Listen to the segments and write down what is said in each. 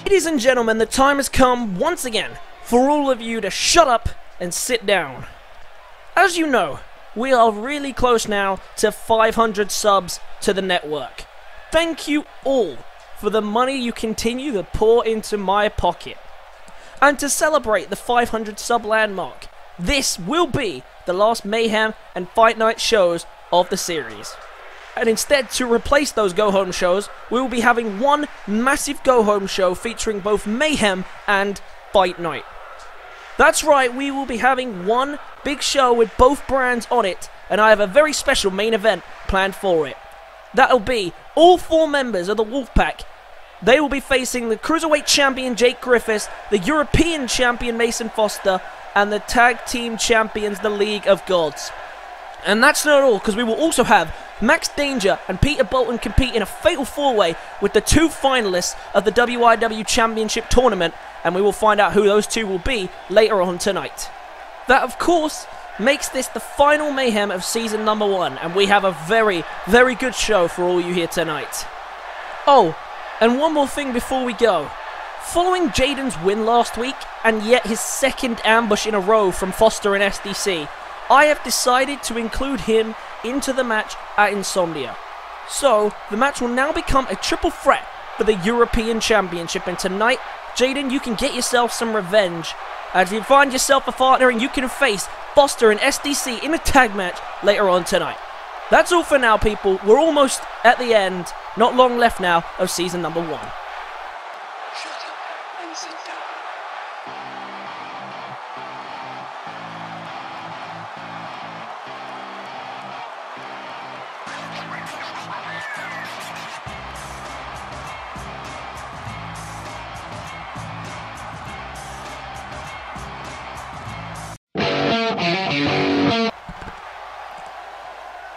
Ladies and gentlemen, the time has come once again for all of you to shut up and sit down. As you know, we are really close now to 500 subs to the network. Thank you all for the money you continue to pour into my pocket. And to celebrate the 500 sub landmark, this will be the last Mayhem and Fight Night shows of the series. And instead, to replace those go-home shows, we will be having one massive go-home show featuring both Mayhem and Fight Night. That's right, we will be having one big show with both brands on it, and I have a very special main event planned for it. That'll be all 4 members of the Wolfpac. They will be facing the Cruiserweight Champion Jake Griffiths, the European Champion Maosn Foster, and the Tag Team Champions, the League of Gods. And that's not all, because we will also have Max Danger and Peter Bolton compete in a fatal 4-way with the 2 finalists of the WIW Championship Tournament, and we will find out who those 2 will be later on tonight. That, of course, makes this the final Mayhem of season number 1, and we have a very, very good show for all you here tonight. Oh, and one more thing before we go. Following Jayden's win last week, and yet his second ambush in a row from Foster and SDC, I have decided to include him into the match at Insomnia. So, the match will now become a triple threat for the European Championship, and tonight, Jayden, you can get yourself some revenge as you find yourself a partner and you can face Foster and SDC in a tag match later on tonight. That's all for now, people. We're almost at the end, not long left now, of season number 1.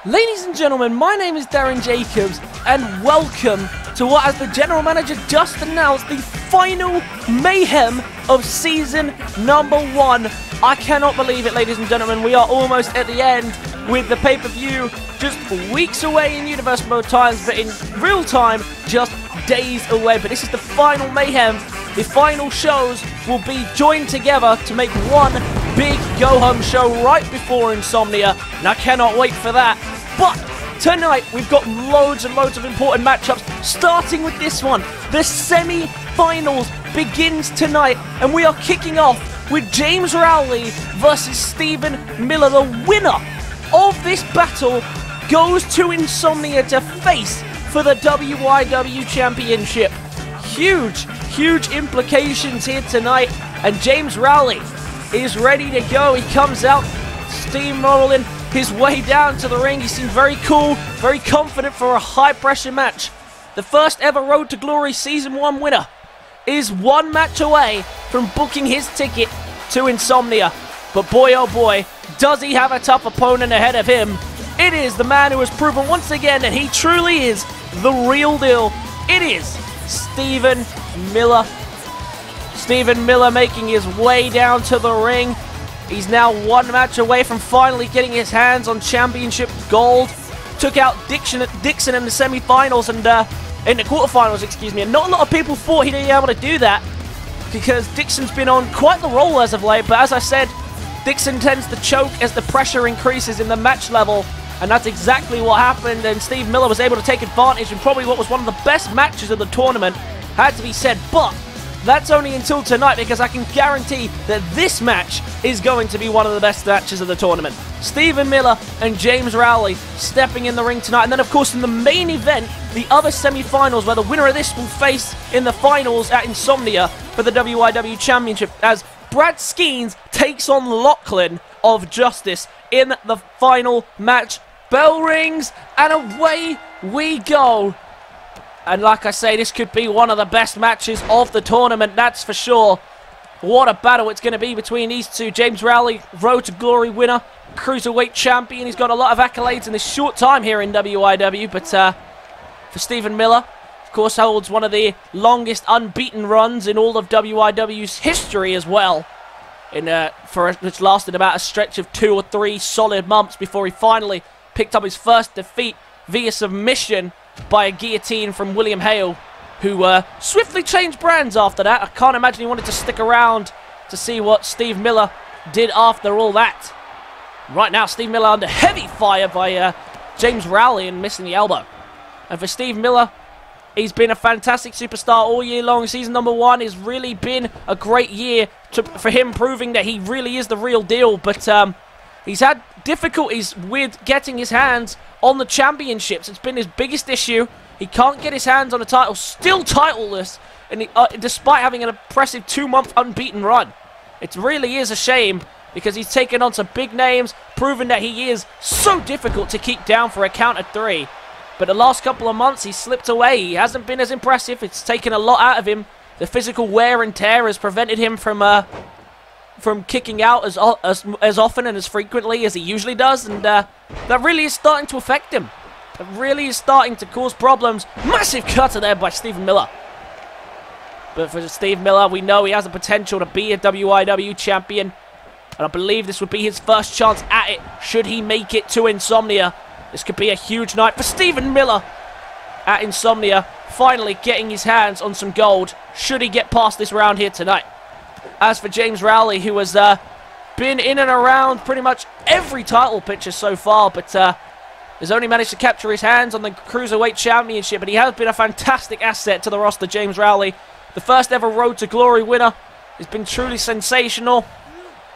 Ladies and gentlemen, my name is Darren Jacobs, and welcome to what, as the general manager just announced, the final Mayhem of season number 1. I cannot believe it, ladies and gentlemen. We are almost at the end with the pay-per-view just weeks away in Universe Mode times, but in real time, just days away. But this is the final Mayhem. The final shows will be joined together to make one big go-home show right before Insomnia, and I cannot wait for that. But tonight, we've got loads and loads of important matchups, starting with this one. The semi-finals begins tonight, and we are kicking off with James Rowley versus Stephen Miller. The winner of this battle goes to Insomnia to face for the WIW Championship. Huge implications here tonight, and James Rowley, is ready to go. He comes out, steamrolling his way down to the ring. He seemed very cool, very confident for a high-pressure match. The first ever Road to Glory Season 1 winner is one match away from booking his ticket to Insomnia. But boy, oh boy, does he have a tough opponent ahead of him. It is the man who has proven once again that he truly is the real deal. It is Stephen Miller. Stephen Miller making his way down to the ring. He's now one match away from finally getting his hands on championship gold. Took out Dixon in the semi-finals and in the quarterfinals, excuse me. And not a lot of people thought he'd be able to do that because Dixon's been on quite the roll as of late. But as I said, Dixon tends to choke as the pressure increases in the match level. And that's exactly what happened. And Steve Miller was able to take advantage in probably what was one of the best matches of the tournament. Had to be said, but that's only until tonight because I can guarantee that this match is going to be one of the best matches of the tournament. Stephen Miller and James Rowley stepping in the ring tonight. And then, of course, in the main event, the other semi-finals where the winner of this will face in the finals at Insomnia for the WIW Championship as Brad Skeens takes on Lachlan of Justice in the final match. Bell rings and away we go. And like I say, this could be one of the best matches of the tournament, that's for sure. What a battle it's going to be between these two. James Rowley, Road to Glory winner, Cruiserweight champion. He's got a lot of accolades in this short time here in WIW. But for Stephen Miller, of course, holds one of the longest unbeaten runs in all of WIW's history as well. Which lasted about a stretch of 2 or 3 solid months before he finally picked up his first defeat via submission by a guillotine from William Hale, who swiftly changed brands after that. I can't imagine he wanted to stick around to see what Steve Miller did after all that. Right now, Steve Miller under heavy fire by James Rowley and missing the elbow. And for Steve Miller, he's been a fantastic superstar all year long. Season number 1 has really been a great year for him, proving that he really is the real deal. But he's had difficulties with getting his hands on the championships. It's been his biggest issue. He can't get his hands on a title, still titleless, and despite having an impressive 2-month unbeaten run. It really is a shame because he's taken on some big names, proving that he is so difficult to keep down for a count of 3. But the last couple of months, he's slipped away. He hasn't been as impressive. It's taken a lot out of him. The physical wear and tear has prevented him from kicking out as often and as frequently as he usually does, and that really is starting to affect him. It really is starting to cause problems. Massive cutter there by Stephen Miller. But for Steve Miller, we know he has the potential to be a WIW champion, and I believe this would be his first chance at it should he make it to Insomnia. This could be a huge night for Stephen Miller at Insomnia, finally getting his hands on some gold should he get past this round here tonight. As for James Rowley, who has been in and around pretty much every title picture so far, but has only managed to capture his hands on the Cruiserweight Championship, but he has been a fantastic asset to the roster, James Rowley. The first ever Road to Glory winner. Has been truly sensational.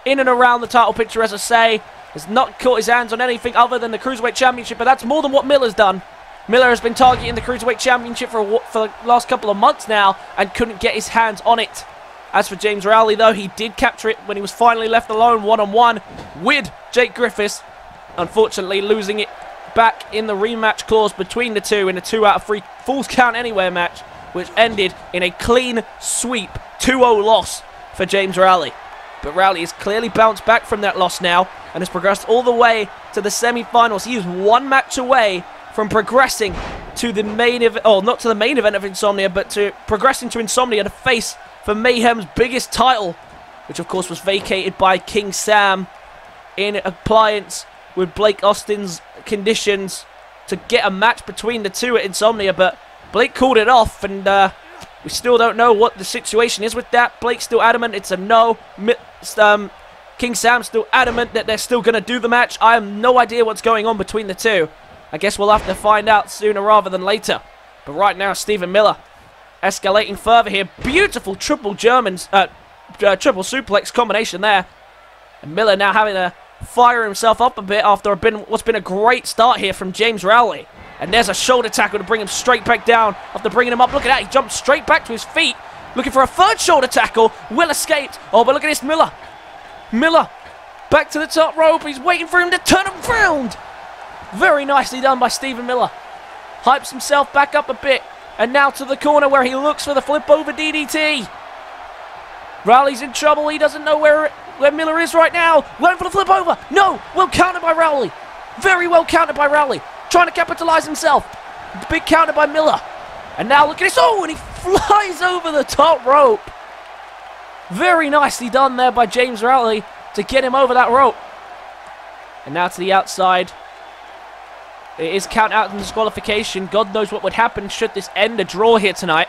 In and around the title picture, as I say. Has not caught his hands on anything other than the Cruiserweight Championship, but that's more than what Miller's done. Miller has been targeting the Cruiserweight Championship for the last couple of months now and couldn't get his hands on it. As for James Rowley, though, he did capture it when he was finally left alone one-on-one with Jake Griffiths. Unfortunately, losing it back in the rematch clause between the two in a 2 out of 3 Falls Count Anywhere match, which ended in a clean sweep 2-0 loss for James Rowley. But Rowley has clearly bounced back from that loss now and has progressed all the way to the semi-finals. He is one match away from progressing to the main event, oh, not to the main event of Insomnia, but to progressing to Insomnia to face for Mayhem's biggest title, which of course was vacated by King Sam in compliance with Blake Austin's conditions to get a match between the two at Insomnia, but Blake called it off, and we still don't know what the situation is with that. Blake's still adamant it's a no. King Sam's still adamant that they're still going to do the match. I have no idea what's going on between the two. I guess we'll have to find out sooner rather than later. But right now, Stephen Miller escalating further here. Beautiful triple triple suplex combination there. And Miller now having to fire himself up a bit after what's been a great start here from James Rowley. And there's a shoulder tackle to bring him straight back down after bringing him up. Look at that, he jumped straight back to his feet. Looking for a third shoulder tackle. Well escaped. Oh, but look at this, Miller. Miller, back to the top rope. He's waiting for him to turn around. Very nicely done by Stephen Miller. Hypes himself back up a bit. And now to the corner where he looks for the flip over DDT. Rowley's in trouble. He doesn't know where Miller is right now. Going for the flip over. No. Well countered by Rowley. Very well countered by Rowley. Trying to capitalize himself. Big counter by Miller. And now look at this. Oh, and he flies over the top rope. Very nicely done there by James Rowley to get him over that rope. And now to the outside. It is count out and disqualification. God knows what would happen should this end a draw here tonight.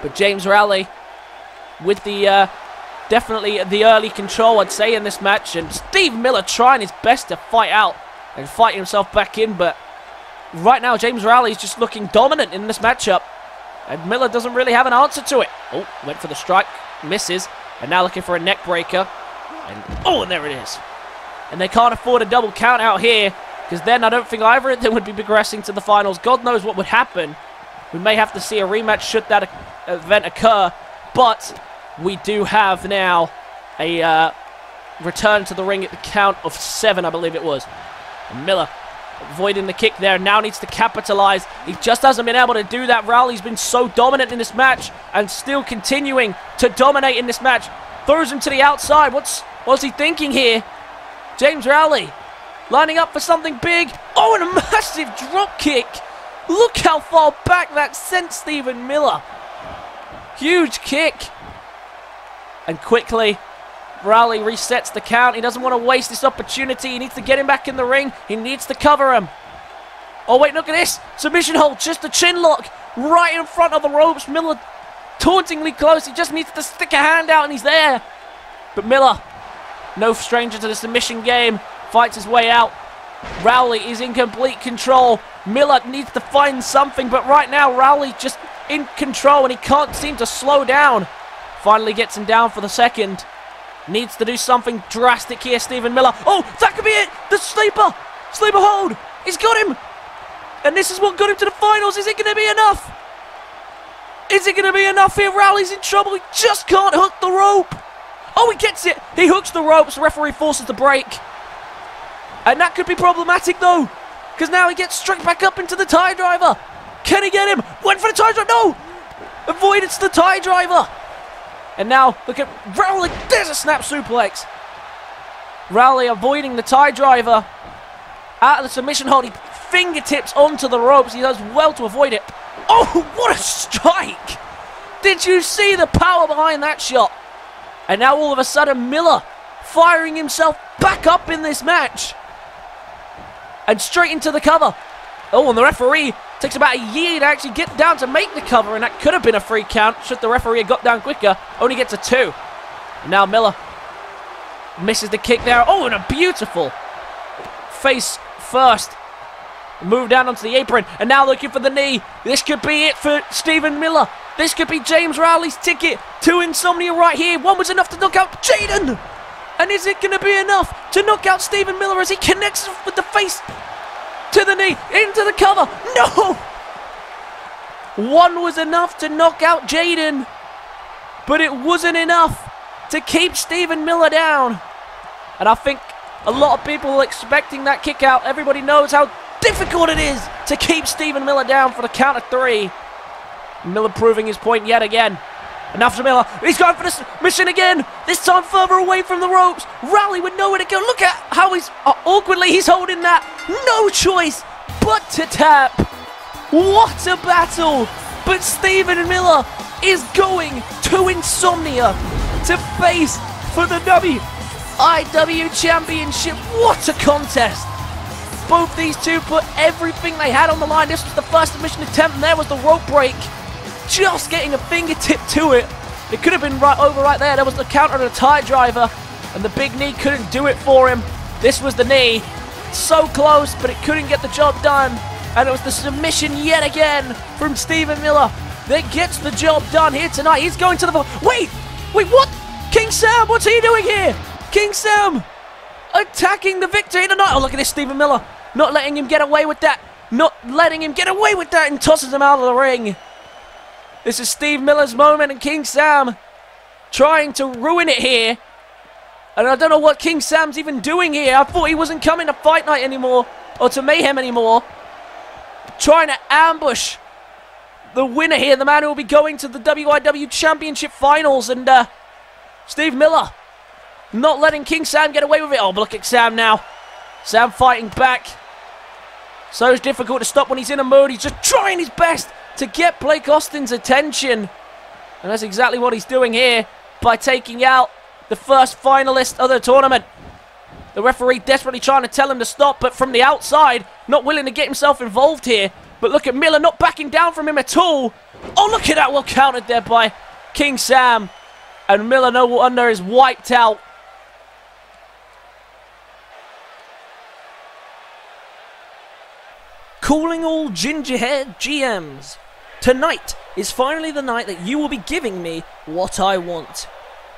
But James Rowley with the definitely the early control, I'd say, in this match. And Steve Miller trying his best to fight out and fight himself back in. But right now, James Rowley is just looking dominant in this matchup. And Miller doesn't really have an answer to it. Oh, went for the strike. Misses. And now looking for a neck breaker. And there it is. And they can't afford a double count out here, because then I don't think either of them would be progressing to the finals. God knows what would happen. We may have to see a rematch should that event occur. But we do have now a return to the ring at the count of 7, I believe it was. And Miller avoiding the kick there, now needs to capitalize. He just hasn't been able to do that. Rowley's been so dominant in this match and still continuing to dominate in this match. Throws him to the outside. What's he thinking here? James Rowley lining up for something big. Oh, and a massive drop kick. Look how far back that sent Stephen Miller. Huge kick. And quickly, Rowley resets the count. He doesn't want to waste this opportunity. He needs to get him back in the ring. He needs to cover him. Oh, wait, look at this. Submission hold, just a chin lock right in front of the ropes. Miller tauntingly close. He just needs to stick a hand out and he's there. But Miller, no stranger to the submission game, fights his way out. Rowley is in complete control. Miller needs to find something, but right now Rowley just in control and he can't seem to slow down. Finally gets him down for the second. Needs to do something drastic here, Stephen Miller. Oh, that could be it! The sleeper! Sleeper hold! He's got him! And this is what got him to the finals. Is it going to be enough? Is it going to be enough here? Rowley's in trouble. He just can't hook the rope. Oh, he gets it! He hooks the ropes. The referee forces the break. And that could be problematic, though, because now he gets struck back up into the tie driver. Can he get him? Went for the tie driver. No! Avoided the tie driver. And now, look at Rowley. There's a snap suplex. Rowley avoiding the tie driver. Out of the submission hold. He fingertips onto the ropes. He does well to avoid it. Oh, what a strike. Did you see the power behind that shot? And now all of a sudden, Miller firing himself back up in this match. And straight into the cover. Oh, and the referee takes about a year to actually get down to make the cover, and that could have been a free count should the referee have got down quicker. Only gets a 2. And now Miller misses the kick there. Oh, and a beautiful face first move down onto the apron, and now looking for the knee. This could be it for Stephen Miller. This could be James Rowley's ticket to Insomnia right here. One was enough to knock out Jayden. And is it going to be enough to knock out Stephen Miller as he connects with the face to the knee, into the cover? No! One was enough to knock out Jayden, but it wasn't enough to keep Stephen Miller down. And I think a lot of people are expecting that kick out. Everybody knows how difficult it is to keep Stephen Miller down for the count of 3. Miller proving his point yet again. Enough for Miller. He's going for this mission again. This time further away from the ropes. Rowley with nowhere to go. Look at how he's awkwardly he's holding that. No choice but to tap. What a battle. But Stephen Miller is going to Insomnia to face for the WIW Championship. What a contest. Both these two put everything they had on the line. This was the first submission attempt, and there was the rope break. Just getting a fingertip to it. It could have been right there. There was the counter and a tie driver, and the big knee couldn't do it for him. This was the knee. So close, but it couldn't get the job done. And it was the submission yet again from Stephen Miller that gets the job done here tonight. He's going to the... Wait, what? King Sam, what's he doing here? King Sam attacking the victor tonight. Oh, look at this, Stephen Miller. Not letting him get away with that. Not letting him get away with that, and tosses him out of the ring. This is Steve Miller's moment, and King Sam trying to ruin it here. And I don't know what King Sam's even doing here. I thought he wasn't coming to Fight Night anymore. Or to Mayhem anymore. Trying to ambush the winner here. The man who will be going to the WIW Championship Finals. And Steve Miller not letting King Sam get away with it. Oh, but look at Sam now. Sam fighting back. So it's difficult to stop when he's in a mode. He's just trying his best to get Blake Austin's attention. And that's exactly what he's doing here by taking out the first finalist of the tournament. The referee desperately trying to tell him to stop, but from the outside, not willing to get himself involved here. But look at Miller not backing down from him at all. Oh, look at that, well countered there by King Sam. And Miller, no wonder, is wiped out. Calling all gingerhead GMs. Tonight is finally the night that you will be giving me what I want.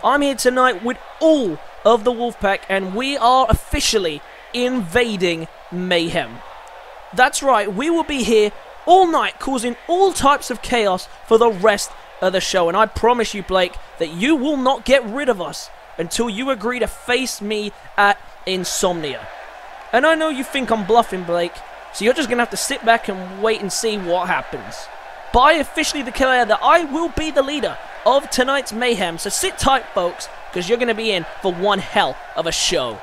I'm here tonight with all of the Wolfpac, and we are officially invading Mayhem. That's right, we will be here all night causing all types of chaos for the rest of the show. And I promise you, Blake, that you will not get rid of us until you agree to face me at Insomnia. And I know you think I'm bluffing, Blake, so you're just going to have to sit back and wait and see what happens. But I officially declare that I will be the leader of tonight's Mayhem, so sit tight, folks, because you're going to be in for one hell of a show.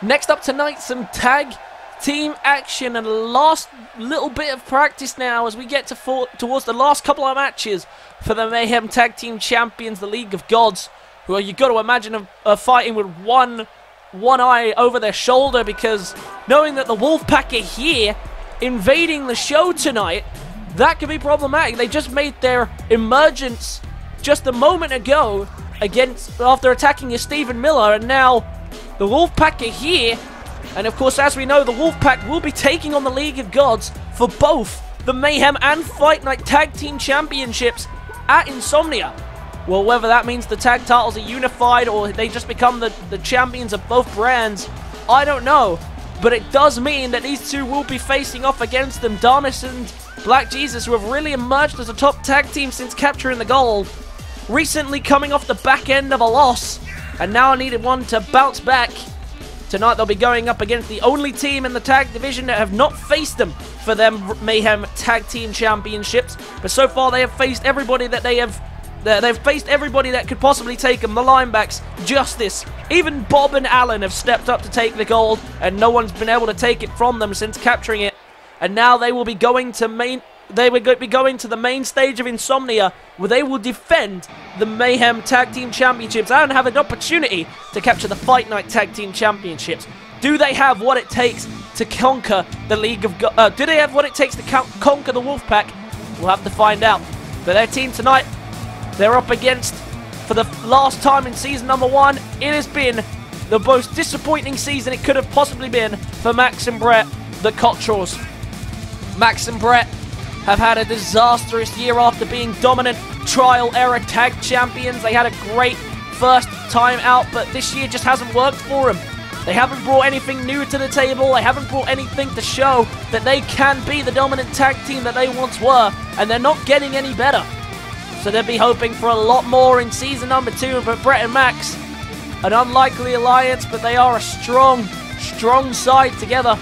Next up tonight, some tag team action and last little bit of practice now as we get towards the last couple of matches for the Mayhem Tag Team Champions, the League of Gods, who you've got to imagine are fighting with one eye over their shoulder, because knowing that the Wolfpac are here invading the show tonight, that could be problematic. They just made their emergence just a moment ago after attacking your Stephen Miller, and now the Wolfpac are here. And of course, as we know, the Wolfpac will be taking on the League of Gods for both the Mayhem and Fight Night Tag Team Championships at Insomnia. Well, whether that means the tag titles are unified or they just become the champions of both brands, I don't know. But it does mean that these two will be facing off against them. Darmus and Black Jesus, who have really emerged as a top tag team since capturing the gold. Recently coming off the back end of a loss, and now needed one to bounce back. Tonight they'll be going up against the only team in the tag division that have not faced them for them Mayhem Tag Team Championships. But so far they have faced everybody that they've faced everybody that could possibly take them. The linebacks, Justice, even Bob and Alan have stepped up to take the gold, and no one's been able to take it from them since capturing it. And now they will be going to the main stage of Insomnia, where they will defend the Mayhem Tag Team Championships and have an opportunity to capture the Fight Night Tag Team Championships. Do they have what it takes to conquer the League of Gods? Do they have what it takes to conquer the Wolfpac? We'll have to find out. But their team tonight, they're up against, for the last time in season number 1, it has been the most disappointing season it could have possibly been for Max and Brett, the Cotterrells. Max and Brett have had a disastrous year after being dominant trial era tag champions. They had a great first time out, but this year just hasn't worked for them. They haven't brought anything new to the table. They haven't brought anything to show that they can be the dominant tag team that they once were, and they're not getting any better. So they'll be hoping for a lot more in season number 2, but Brett and Max, an unlikely alliance, but they are a strong side together.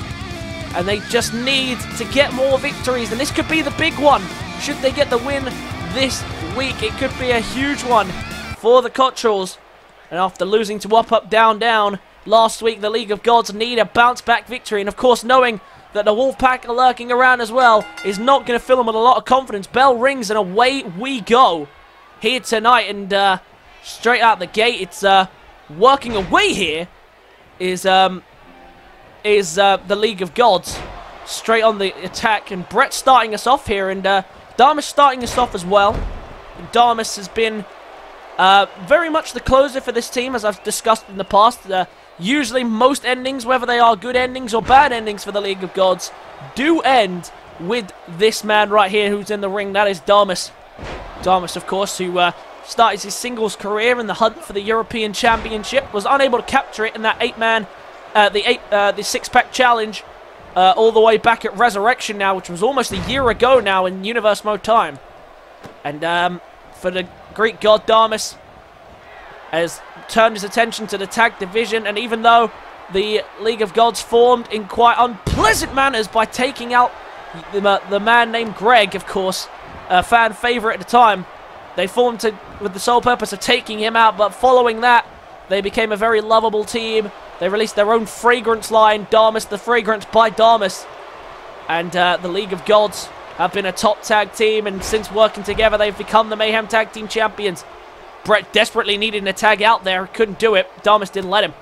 And they just need to get more victories. And this could be the big one. Should they get the win this week, it could be a huge one for the Cotterrells. And after losing to Up, Down, Down last week, the League of Gods need a bounce-back victory. And of course, knowing that the Wolfpac are lurking around as well is not going to fill them with a lot of confidence. Bell rings and away we go here tonight. And straight out the gate, it's working away here is the League of Gods straight on the attack, and Brett starting us off here, and Darmus starting us off as well. Darmus has been very much the closer for this team, as I've discussed in the past. Usually most endings, whether they are good endings or bad endings for the League of Gods, do end with this man right here who's in the ring. That is Darmus. Darmus, of course, who started his singles career in the hunt for the European Championship. Was unable to capture it in that the six-pack challenge all the way back at Resurrection now, which was almost a year ago now in Universe Mode time. And for the Greek god, Damus has turned his attention to the tag division, and even though the League of Gods formed in quite unpleasant manners by taking out the man named Greg, of course, a fan favorite at the time, they formed with the sole purpose of taking him out, but following that, they became a very lovable team. They released their own fragrance line, Damus the Fragrance by Damus, and the League of Gods have been a top tag team, and since working together, they've become the Mayhem Tag Team Champions. Brett desperately needed a tag out there, couldn't do it. Damus didn't let him.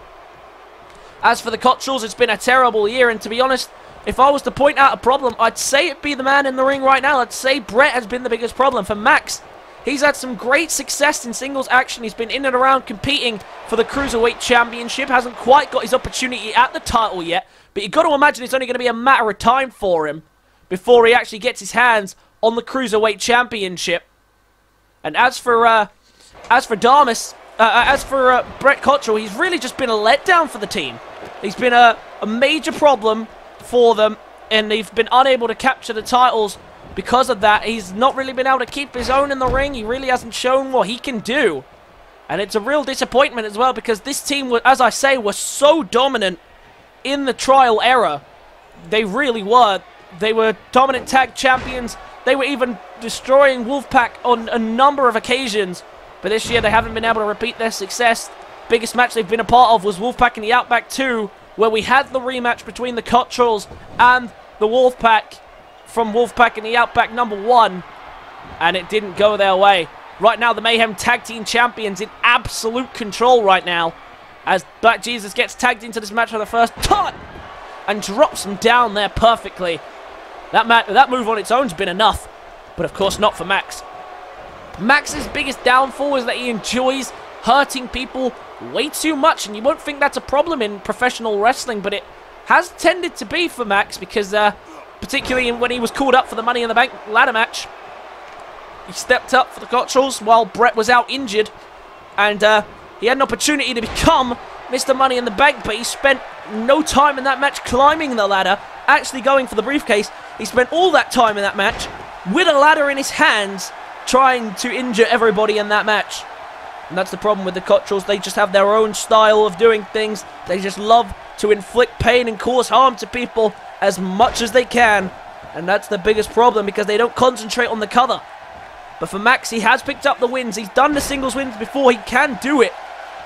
As for the Cotterrells, it's been a terrible year, and to be honest, if I was to point out a problem, I'd say it'd be the man in the ring right now. I'd say Brett has been the biggest problem. For Max, he's had some great success in singles action. He's been in and around competing for the Cruiserweight Championship. Hasn't quite got his opportunity at the title yet, but you've got to imagine it's only going to be a matter of time for him before he actually gets his hands on the Cruiserweight Championship. And as for Damus, Brett Cotterrell, he's really just been a letdown for the team. He's been a major problem for them, and they've been unable to capture the titles because of that. He's not really been able to keep his own in the ring. He really hasn't shown what he can do. And it's a real disappointment as well, because this team, as I say, was so dominant in the trial era. They really were. They were dominant tag champions. They were even destroying Wolfpac on a number of occasions. But this year, they haven't been able to repeat their success. Biggest match they've been a part of was Wolfpac in the Outback 2, where we had the rematch between the Cotterrells and the Wolfpac from Wolfpac in the Outback number 1, and it didn't go their way. Right now, the Mayhem Tag Team Champions in absolute control right now, as Black Jesus gets tagged into this match for the first time and drops him down there perfectly. That move on its own has been enough, but of course not for Max. Max's biggest downfall is that he enjoys hurting people way too much, and you won't think that's a problem in professional wrestling, but it has tended to be for Max, because particularly when he was called up for the Money in the Bank ladder match, he stepped up for the Cotterrells while Brett was out injured, and he had an opportunity to become Mr. Money in the Bank, but he spent no time in that match climbing the ladder, actually going for the briefcase. He spent all that time in that match with a ladder in his hands, trying to injure everybody in that match. And that's the problem with the Cotterrells. They just have their own style of doing things. They just love to inflict pain and cause harm to people as much as they can. And that's the biggest problem, because they don't concentrate on the cover. But for Max, he has picked up the wins. He's done the singles wins before. He can do it.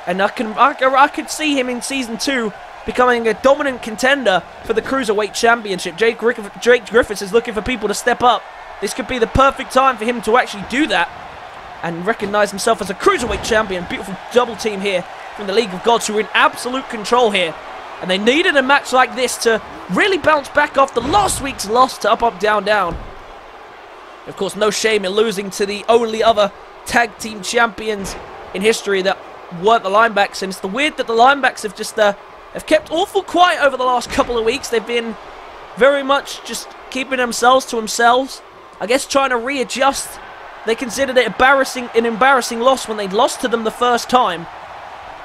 And I could see him in Season 2 becoming a dominant contender for the Cruiserweight Championship. Jake Griffiths is looking for people to step up. This could be the perfect time for him to actually do that and recognize himself as a Cruiserweight champion. Beautiful double team here from the League of Gods, who are in absolute control here. And they needed a match like this to really bounce back after last week's loss to Up, Up, Down, Down. Of course, no shame in losing to the only other tag team champions in history that weren't the Linebacks. And it's weird that the Linebacks have just have kept awful quiet over the last couple of weeks. They've been very much just keeping themselves to themselves. I guess trying to readjust. They considered it an embarrassing loss when they lost to them the first time.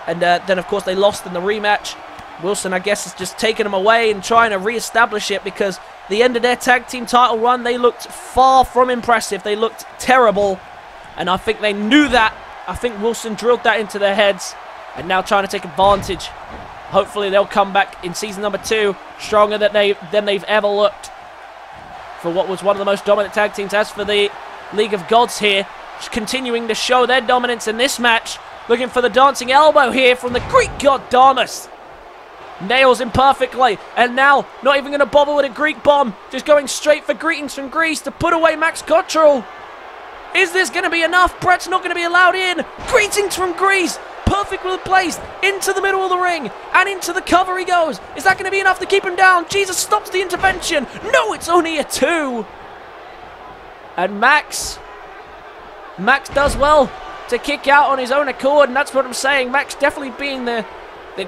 And then, of course, they lost in the rematch. Wilson, I guess, has just taken them away and trying to re-establish it, because the end of their tag team title run, they looked far from impressive. They looked terrible. And I think they knew that. I think Wilson drilled that into their heads and now trying to take advantage. Hopefully, they'll come back in season number 2 stronger than they've ever looked for what was one of the most dominant tag teams. As for the League of Gods here, continuing to show their dominance in this match. Looking for the dancing elbow here from the Greek god Damus. Nails him perfectly. And now, not even going to bother with a Greek bomb. Just going straight for greetings from Greece to put away Max Cotterrell. Is this going to be enough? Brett's not going to be allowed in. Greetings from Greece. Perfectly placed into the middle of the ring. And into the cover he goes. Is that going to be enough to keep him down? Jesus stops the intervention. No, it's only a 2. And Max does well to kick out on his own accord, and that's what I'm saying. Max definitely being the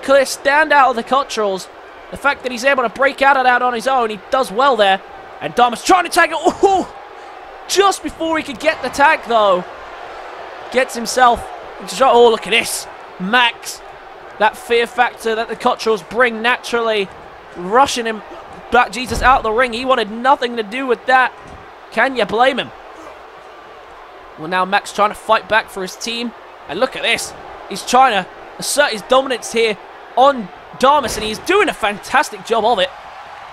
clear standout of the Cotterrells. The fact that he's able to break out of that on his own, he does well there. And Damus trying to tag it. Oh, just before he could get the tag, though. Gets himself into shot. Oh, look at this. Max. That fear factor that the Cotterrells bring naturally. Rushing him, Black Jesus, out of the ring. He wanted nothing to do with that. Can you blame him? Well, now Max trying to fight back for his team. And look at this. He's trying to assert his dominance here on Damas, and he's doing a fantastic job of it.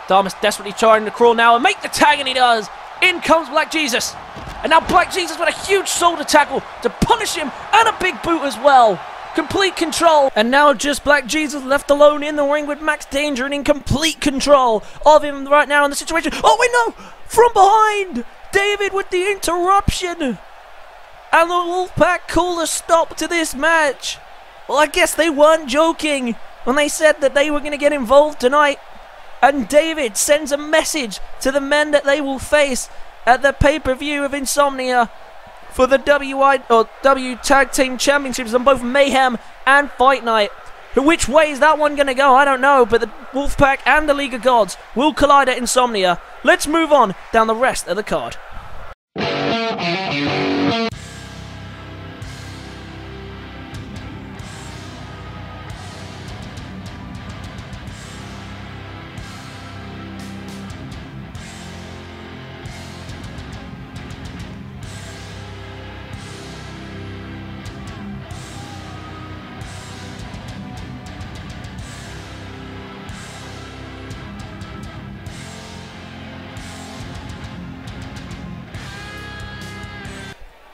Damas desperately trying to crawl now and make the tag, and he does. In comes Black Jesus. And now Black Jesus with a huge shoulder tackle to punish him, and a big boot as well. Complete control. And now just Black Jesus left alone in the ring with Max Danger and in complete control of him right now in the situation. Oh, wait, no. From behind. David with the interruption. And the Wolfpac call a stop to this match. Well, I guess they weren't joking when they said that they were going to get involved tonight. And David sends a message to the men that they will face at the pay-per-view of Insomnia for the W Tag Team Championships on both Mayhem and Fight Night. Which way is that one going to go? I don't know, but the Wolfpac and the League of Gods will collide at Insomnia. Let's move on down the rest of the card.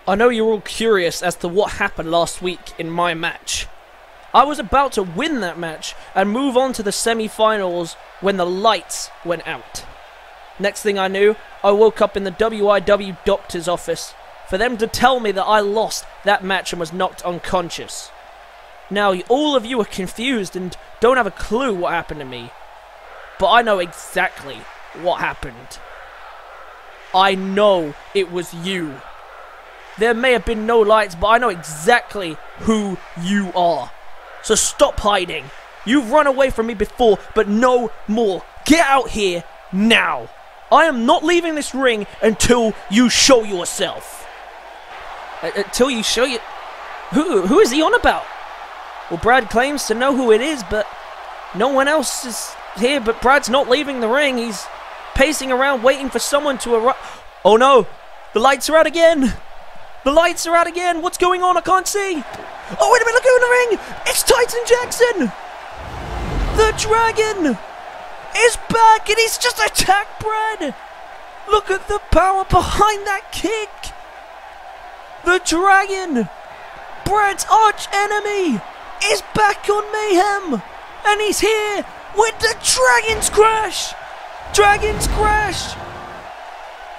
I know you're all curious as to what happened last week in my match. I was about to win that match and move on to the semi-finals when the lights went out. Next thing I knew, I woke up in the WIW doctor's office for them to tell me that I lost that match and was knocked unconscious. Now, all of you are confused and don't have a clue what happened to me. But I know exactly what happened. I know it was you. There may have been no lights, but I know exactly who you are. So stop hiding. You've run away from me before, but no more. Get out here now. I am not leaving this ring until you show yourself. Until you show you... Who is he on about? Well, Brad claims to know who it is, but no one else is here. But Brad's not leaving the ring. He's pacing around waiting for someone to arrive. Oh no, the lights are out again. The lights are out again. What's going on? I can't see. Oh, wait a minute. Look who in the ring. It's Titan Jackson. The Dragon is back, and he's just attacked Brad. Look at the power behind that kick. The Dragon, Brad's arch enemy, is back on Mayhem. And he's here with the Dragon's Crash. Dragon's Crash.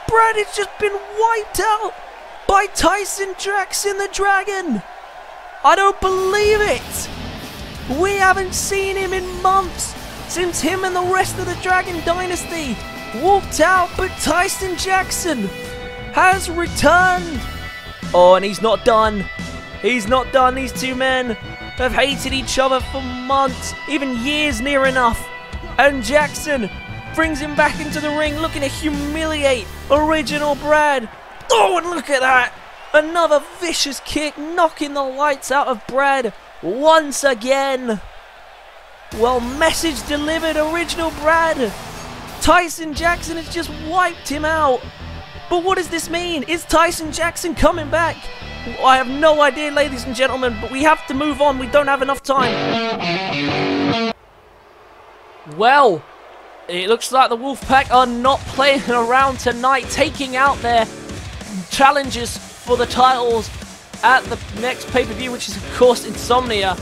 Brad has just been wiped out by Tyson Jackson the Dragon. I don't believe it. We haven't seen him in months since him and the rest of the Dragon Dynasty walked out, but Tyson Jackson has returned. Oh, and he's not done. He's not done. These two men have hated each other for months, even years near enough. And Jackson brings him back into the ring, looking to humiliate original Brad. Oh, and look at that! Another vicious kick, knocking the lights out of Brad once again. Well, message delivered, original Brad. Tyson Jackson has just wiped him out. But what does this mean? Is Tyson Jackson coming back? I have no idea, ladies and gentlemen, but we have to move on. We don't have enough time. Well, it looks like the Wolfpac are not playing around tonight, taking out their challenges for the titles at the next pay-per-view, which is of course Insomnia.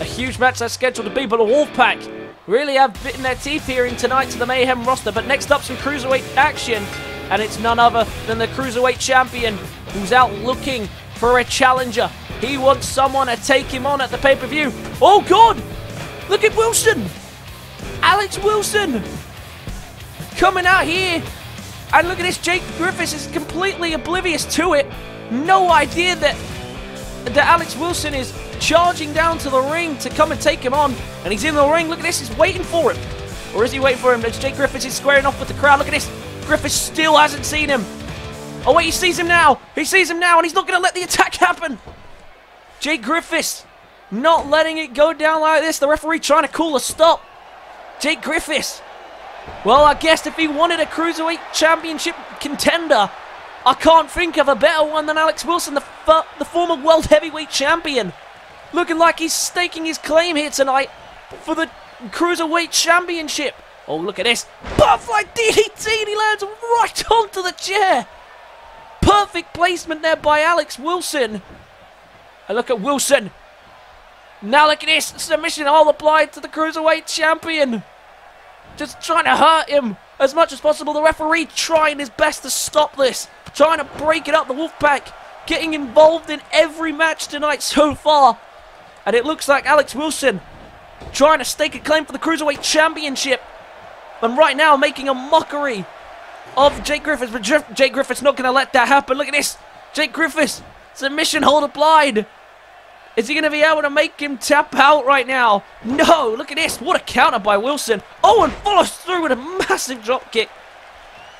A huge match that's scheduled to be, but the Wolfpac really have bitten their teeth here in tonight to the Mayhem roster. But next up, some Cruiserweight action, and it's none other than the Cruiserweight champion who's out looking for a challenger. He wants someone to take him on at the pay-per-view. Oh God, look at Wilson, Alex Wilson coming out here. And look at this, Jake Griffiths is completely oblivious to it. No idea that Alex Wilson is charging down to the ring to come and take him on. And he's in the ring. Look at this, he's waiting for him. Or is he waiting for him? As Jake Griffiths is squaring off with the crowd. Look at this, Griffiths still hasn't seen him. Oh wait, he sees him now. He sees him now, and he's not going to let the attack happen. Jake Griffiths not letting it go down like this. The referee trying to call a stop. Jake Griffiths. Well, I guess if he wanted a Cruiserweight Championship contender, I can't think of a better one than Alex Wilson, the former World Heavyweight Champion. Looking like he's staking his claim here tonight for the Cruiserweight Championship. Oh, look at this. Butterfly DDT, and he lands right onto the chair. Perfect placement there by Alex Wilson. And look at Wilson. Now look at this. Submission all applied to the Cruiserweight Champion. Just trying to hurt him as much as possible. The referee trying his best to stop this. Trying to break it up. The Wolfpac getting involved in every match tonight so far. And it looks like Alex Wilson trying to stake a claim for the Cruiserweight Championship. And right now making a mockery of Jake Griffiths. But Jake Griffiths not going to let that happen. Look at this. Jake Griffiths. Submission hold applied. Is he going to be able to make him tap out right now? No. Look at this. What a counter by Wilson. Oh, and follows through with a massive drop kick.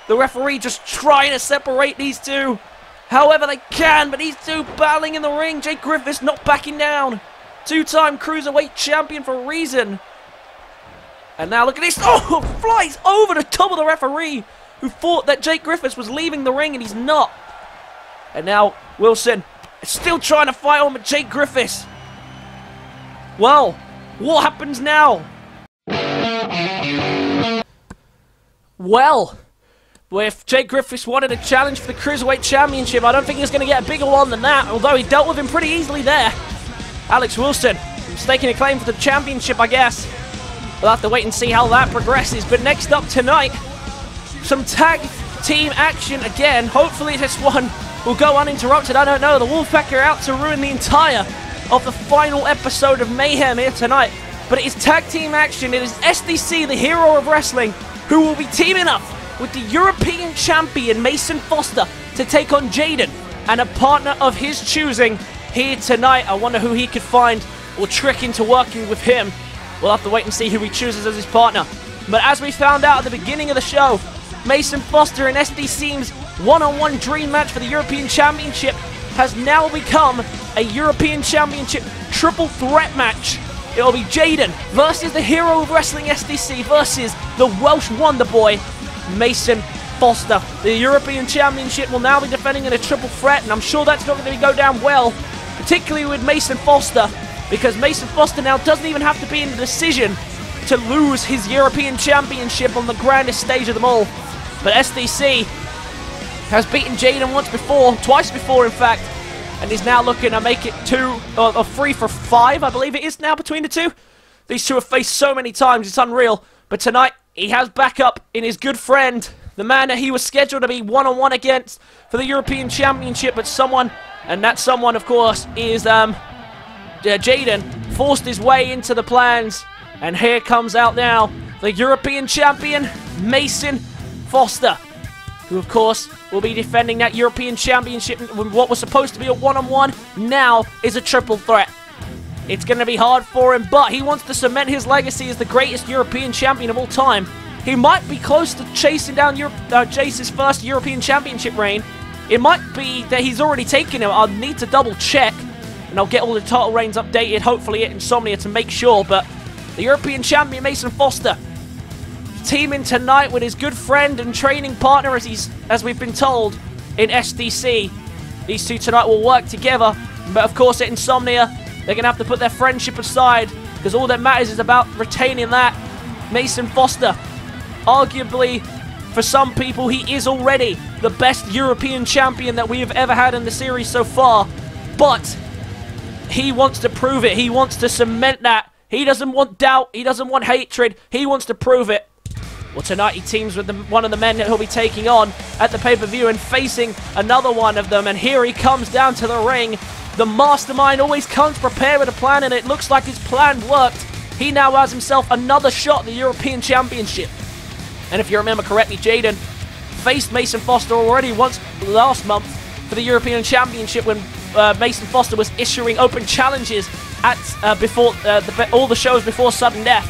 The referee just trying to separate these two however they can. But these two battling in the ring. Jake Griffiths not backing down. Two-time Cruiserweight Champion for a reason. And now look at this. Oh, flies over the top of the referee, who thought that Jake Griffiths was leaving the ring, and he's not. And now Wilson is still trying to fight on with Jake Griffiths. Well, what happens now? Well, if Jake Griffiths wanted a challenge for the Cruiserweight Championship, I don't think he's going to get a bigger one than that, although he dealt with him pretty easily there. Alex Wilson staking a claim for the championship, I guess. We'll have to wait and see how that progresses. But next up tonight, some tag team action again. Hopefully this one will go uninterrupted. I don't know. The Wolfpac are out to ruin the entire of the final episode of Mayhem here tonight. But it is tag team action. It is SDC, the hero of wrestling, who will be teaming up with the European champion Maosn Foster to take on Jayden and a partner of his choosing here tonight. I wonder who he could find or trick into working with him. We'll have to wait and see who he chooses as his partner. But as we found out at the beginning of the show, Maosn Foster and SDC's one-on-one dream match for the European Championship has now become a European Championship triple threat match. It'll be Jayden versus the hero of wrestling SDC versus the Welsh Wonder Boy, Maosn Foster. The European Championship will now be defending in a triple threat, and I'm sure that's not going to go down well, particularly with Maosn Foster, because Maosn Foster now doesn't even have to be in the decision to lose his European Championship on the grandest stage of them all. But SDC has beaten Jayden twice before in fact, and is now looking to make it 3 for 5, I believe it is now between the two. These two have faced so many times, it's unreal. But tonight, he has backup in his good friend, the man that he was scheduled to be one-on-one against for the European Championship, but someone, and that someone, of course, is Jayden, forced his way into the plans, and here comes out now the European Champion, Maosn Foster, who, of course, will be defending that European Championship with what was supposed to be a one-on-one, now is a triple threat. It's going to be hard for him, but he wants to cement his legacy as the greatest European champion of all time. He might be close to chasing down Jace's first European Championship reign. It might be that he's already taken it. I'll need to double check, and I'll get all the title reigns updated, hopefully at Insomnia, to make sure. But the European champion, Maosn Foster, teaming tonight with his good friend and training partner, as we've been told, in SDC. These two tonight will work together, but of course at Insomnia, they're going to have to put their friendship aside, because all that matters is about retaining that. Maosn Foster, arguably, for some people, he is already the best European champion that we have ever had in the series so far. But he wants to prove it. He wants to cement that. He doesn't want doubt. He doesn't want hatred. He wants to prove it. Well, tonight he teams with one of the men that he'll be taking on at the pay-per-view and facing another one of them. And here he comes down to the ring. The mastermind always comes prepared with a plan, and it looks like his plan worked. He now has himself another shot at the European Championship. And if you remember correctly, Jayden faced Maosn Foster already once last month for the European Championship when Maosn Foster was issuing open challenges at all the shows before sudden death.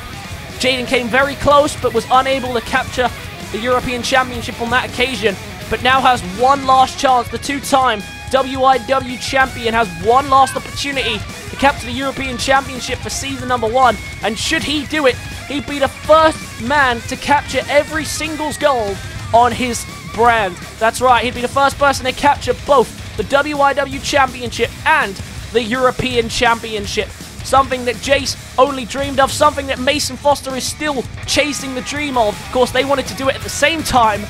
Jayden came very close but was unable to capture the European Championship on that occasion, but now has one last chance. The two-time WIW champion has one last opportunity to capture the European Championship for season number 1. And should he do it, he'd be the first man to capture every singles gold on his brand. That's right, he'd be the first person to capture both the WIW Championship and the European Championship. Something that Jace only dreamed of, something that Maosn Foster is still chasing the dream of. Of course, they wanted to do it at the same time,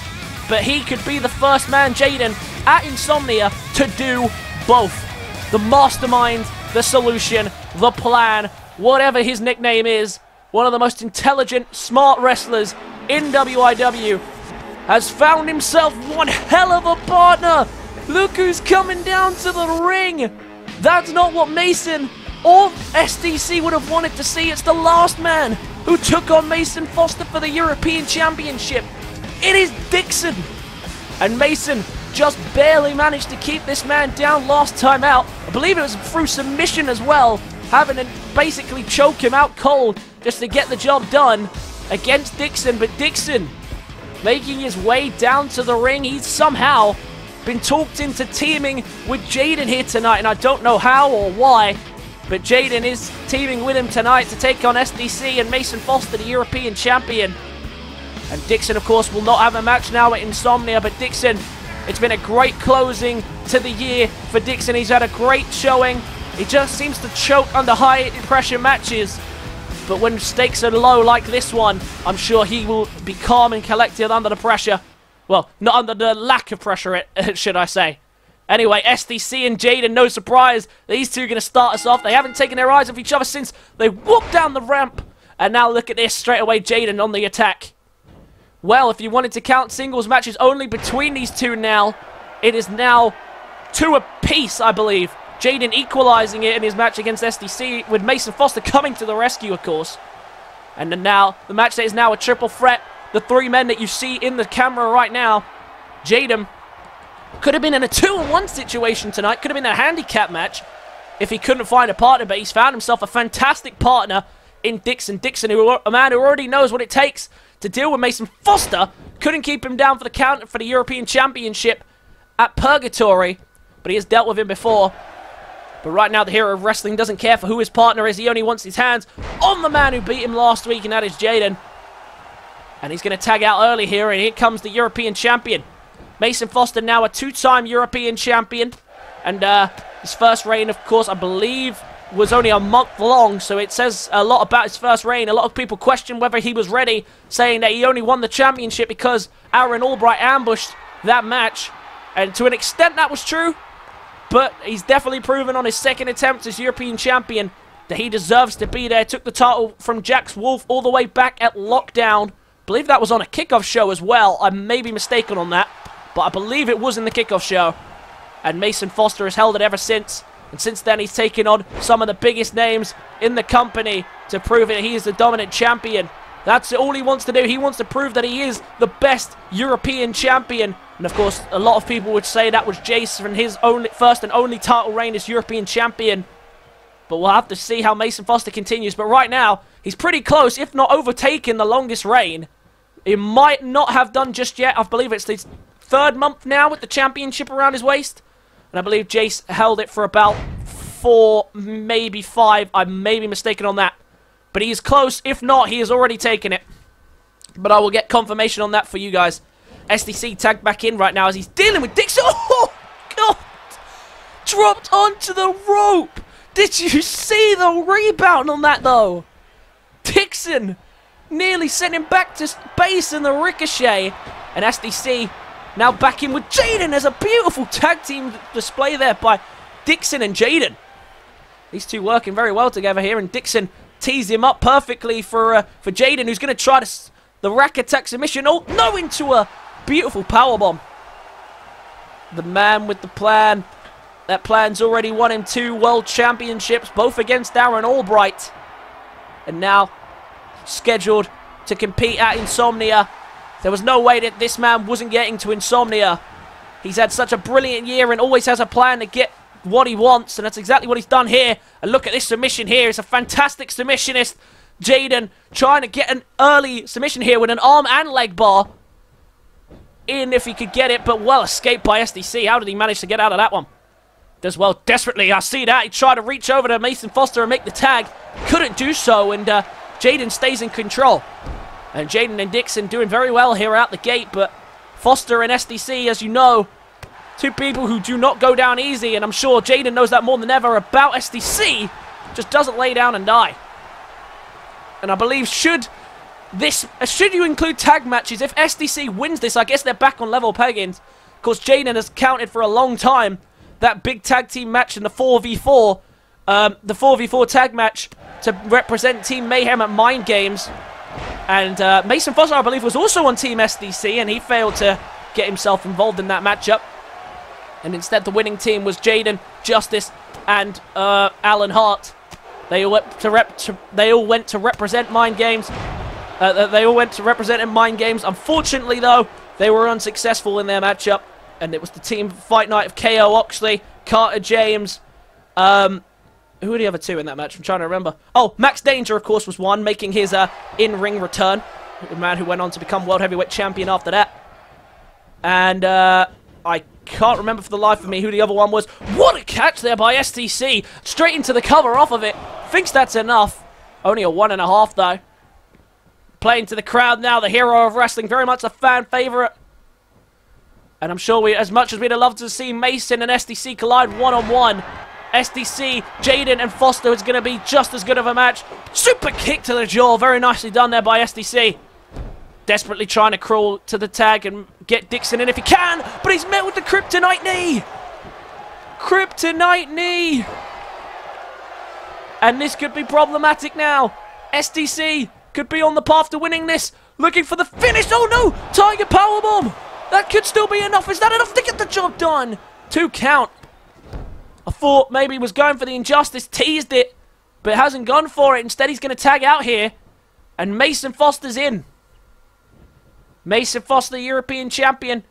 but he could be the first man, Jayden, at Insomnia to do both. The mastermind, the solution, the plan, whatever his nickname is, one of the most intelligent, smart wrestlers in WIW, has found himself one hell of a partner. Look who's coming down to the ring. That's not what Maosn or SDC would have wanted to see. It's the last man who took on Maosn Foster for the European Championship. It is Dixon. And Maosn just barely managed to keep this man down last time out. I believe it was through submission as well, having to basically choke him out cold just to get the job done against Dixon. But Dixon making his way down to the ring. He's somehow been talked into teaming with Jayden here tonight, and I don't know how or why, but Jayden is teaming with him tonight to take on SDC and Maosn Foster, the European champion. And Dixon, of course, will not have a match now at Insomnia, but Dixon, it's been a great closing to the year for Dixon. He's had a great showing. He just seems to choke under high-pressure matches, but when stakes are low like this one, I'm sure he will be calm and collected under the pressure. Well, not under the lack of pressure, should I say. Anyway, SDC and Jayden, no surprise. These two are going to start us off. They haven't taken their eyes off each other since they walked down the ramp. And now look at this, straight away, Jayden on the attack. Well, if you wanted to count singles matches only between these two now, it is now 2 apiece, I believe. Jayden equalizing it in his match against SDC, with Maosn Foster coming to the rescue, of course. And then now, the match that is now a triple threat. The 3 men that you see in the camera right now. Jayden could have been in a 2-on-1 situation tonight. Could have been a handicap match if he couldn't find a partner. But he's found himself a fantastic partner in Dixon. Dixon, a man who already knows what it takes to deal with Maosn Foster. Couldn't keep him down for the count for the European Championship at Purgatory. But he has dealt with him before. But right now, the hero of wrestling doesn't care for who his partner is. He only wants his hands on the man who beat him last week, and that is Jayden. And he's going to tag out early here, and here comes the European champion. Maosn Foster, now a 2-time European champion. And his first reign, of course, I believe, was only a month long, so it says a lot about his first reign. A lot of people question whether he was ready, saying that he only won the championship because Aaron Albright ambushed that match. And to an extent, that was true. But he's definitely proven on his second attempt as European champion that he deserves to be there. Took the title from Jax Wolf all the way back at Lockdown. I believe that was on a kickoff show as well. I may be mistaken on that, but I believe it was in the kickoff show. And Maosn Foster has held it ever since. And since then, he's taken on some of the biggest names in the company to prove that he is the dominant champion. That's all he wants to do. He wants to prove that he is the best European champion. And of course, a lot of people would say that was Jace from his first and only title reign as European champion. But we'll have to see how Maosn Foster continues. But right now, he's pretty close, if not overtaken the longest reign. He might not have done just yet. I believe it's his 3rd month now with the championship around his waist. And I believe Jace held it for about 4, maybe 5. I may be mistaken on that. But he is close. If not, he has already taken it. But I will get confirmation on that for you guys. SDC tagged back in right now as he's dealing with Dixon. Oh, God. Dropped onto the rope. Did you see the rebound on that, though? Dixon nearly sent him back to base in the ricochet. And SDC now back in with Jayden. There's a beautiful tag team display there by Dixon and Jayden. These two working very well together here, and Dixon tees him up perfectly for Jayden, who's going to try the rack attack submission. Oh, no, into a beautiful powerbomb. The man with the plan. That plan's already won him 2 world championships, both against Aaron Albright. And now scheduled to compete at Insomnia. There was no way that this man wasn't getting to Insomnia. He's had such a brilliant year and always has a plan to get what he wants, and that's exactly what he's done here. And look at this submission here. It's a fantastic submissionist. Jayden trying to get an early submission here with an arm and leg bar in if he could get it, but well escaped by SDC. How did he manage to get out of that one? Does well desperately. I see that. He tried to reach over to Maosn Foster and make the tag. Couldn't do so, and Jayden stays in control. And Jayden and Dixon doing very well here out the gate, but Foster and SDC, as you know, two people who do not go down easy, and I'm sure Jayden knows that more than ever about SDC, just doesn't lay down and die. And I believe should you include tag matches, if SDC wins this, I guess they're back on level peggings. Of course, Jayden has counted for a long time that big tag team match in the 4v4, the 4v4 tag match to represent Team Mayhem at Mind Games. And Maosn Foster, I believe, was also on Team SDC, and he failed to get himself involved in that matchup. And instead, the winning team was Jayden, Justice, and Alan Hart. They all went to represent Mind Games. They all went to represent in Mind Games. Unfortunately, though, they were unsuccessful in their matchup. And it was the team fight night of KO Oxley, Carter James. Who were the other two in that match? I'm trying to remember. Oh, Max Danger, of course, was one, making his in-ring return. The man who went on to become World Heavyweight Champion after that. And I can't remember for the life of me who the other one was. What a catch there by STC. Straight into the cover off of it. Thinks that's enough. Only a 1.5, though. Playing to the crowd now, the hero of wrestling. Very much a fan favorite. And I'm sure as much as we'd have loved to see Maosn and SDC collide one-on-one, SDC, Jayden, and Foster is going to be just as good of a match. Super kick to the jaw. Very nicely done there by SDC. Desperately trying to crawl to the tag and get Dixon in if he can, but he's met with the Kryptonite knee. Kryptonite knee. And this could be problematic now. SDC could be on the path to winning this. Looking for the finish. Oh no! Tiger Powerbomb. That could still be enough. Is that enough to get the job done? 2 count. I thought maybe he was going for the Injustice, teased it, but hasn't gone for it. Instead, he's going to tag out here, and Maosn Foster's in. Maosn Foster, the European champion,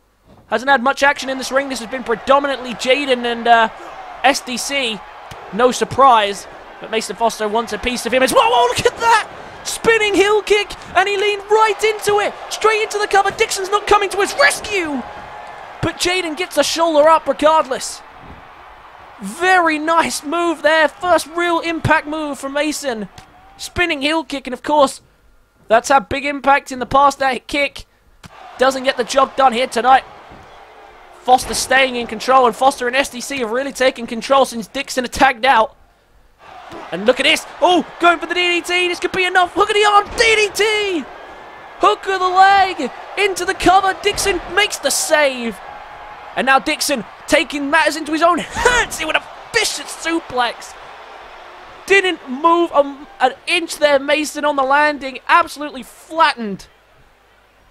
hasn't had much action in this ring. This has been predominantly Jayden and SDC. No surprise, but Maosn Foster wants a piece of him as well. Oh, look at that! Spinning heel kick, and he leaned right into it. Straight into the cover. Dixon's not coming to his rescue. But Jayden gets a shoulder up regardless. Very nice move there. First real impact move from Maosn. Spinning heel kick, and of course, that's had big impact in the past. That kick doesn't get the job done here tonight. Foster staying in control, and Foster and SDC have really taken control since Dixon had tagged out. And look at this. Oh, going for the DDT. This could be enough. Hook of the arm. DDT. Hook of the leg. Into the cover. Dixon makes the save. And now Dixon taking matters into his own hands. With a vicious suplex. Didn't move an inch there, Maosn, on the landing. Absolutely flattened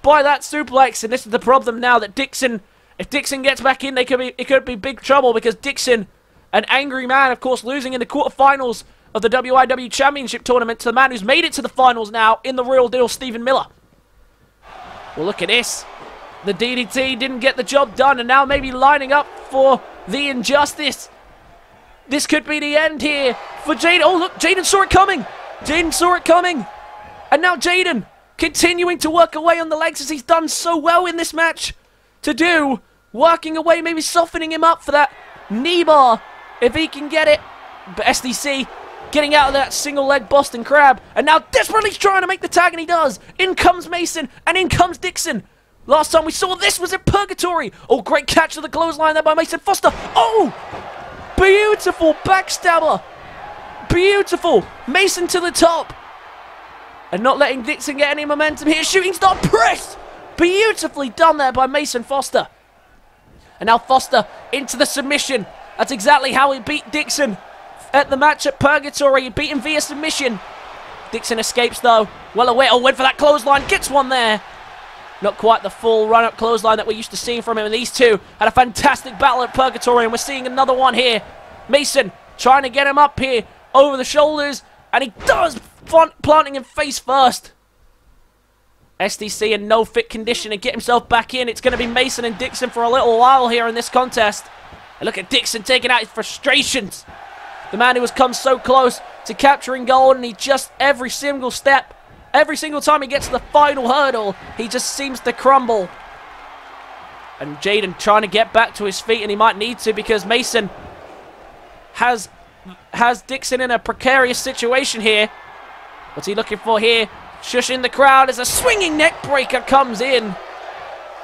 by that suplex. And this is the problem now that Dixon, if Dixon gets back in, it could be big trouble, because Dixon, an angry man, of course, losing in the quarterfinals of the WIW Championship Tournament to the man who's made it to the finals now in the real deal, Stephen Miller. Well, look at this. The DDT didn't get the job done, and now maybe lining up for the Injustice. This could be the end here for Jayden. Oh, look, Jayden saw it coming. Jayden saw it coming. And now Jayden continuing to work away on the legs, as he's done so well in this match to do. Working away, maybe softening him up for that knee bar if he can get it. But SDC getting out of that single leg Boston Crab, and now desperately trying to make the tag, and he does. In comes Maosn, and in comes Dixon. Last time we saw this was in Purgatory. Oh, great catch of the clothesline there by Maosn Foster. Oh, beautiful backstabber. Beautiful. Maosn to the top. And not letting Dixon get any momentum here. Shooting star press. Beautifully done there by Maosn Foster. And now Foster into the submission. That's exactly how he beat Dixon at the match at Purgatory. He beat him via submission. Dixon escapes though. Well away. Oh, went for that clothesline. Gets one there. Not quite the full run-up clothesline that we're used to seeing from him. And these two had a fantastic battle at Purgatory, and we're seeing another one here. Maosn trying to get him up here over the shoulders, and he does, planting him face first. SDC in no fit condition to get himself back in. It's going to be Maosn and Dixon for a little while here in this contest. And look at Dixon taking out his frustrations. The man who has come so close to capturing gold, and he just, every single step, every single time he gets to the final hurdle, he just seems to crumble. And Jayden trying to get back to his feet, and he might need to, because Maosn has Dixon in a precarious situation here. What's he looking for here? Shushing the crowd as a swinging neck breaker comes in.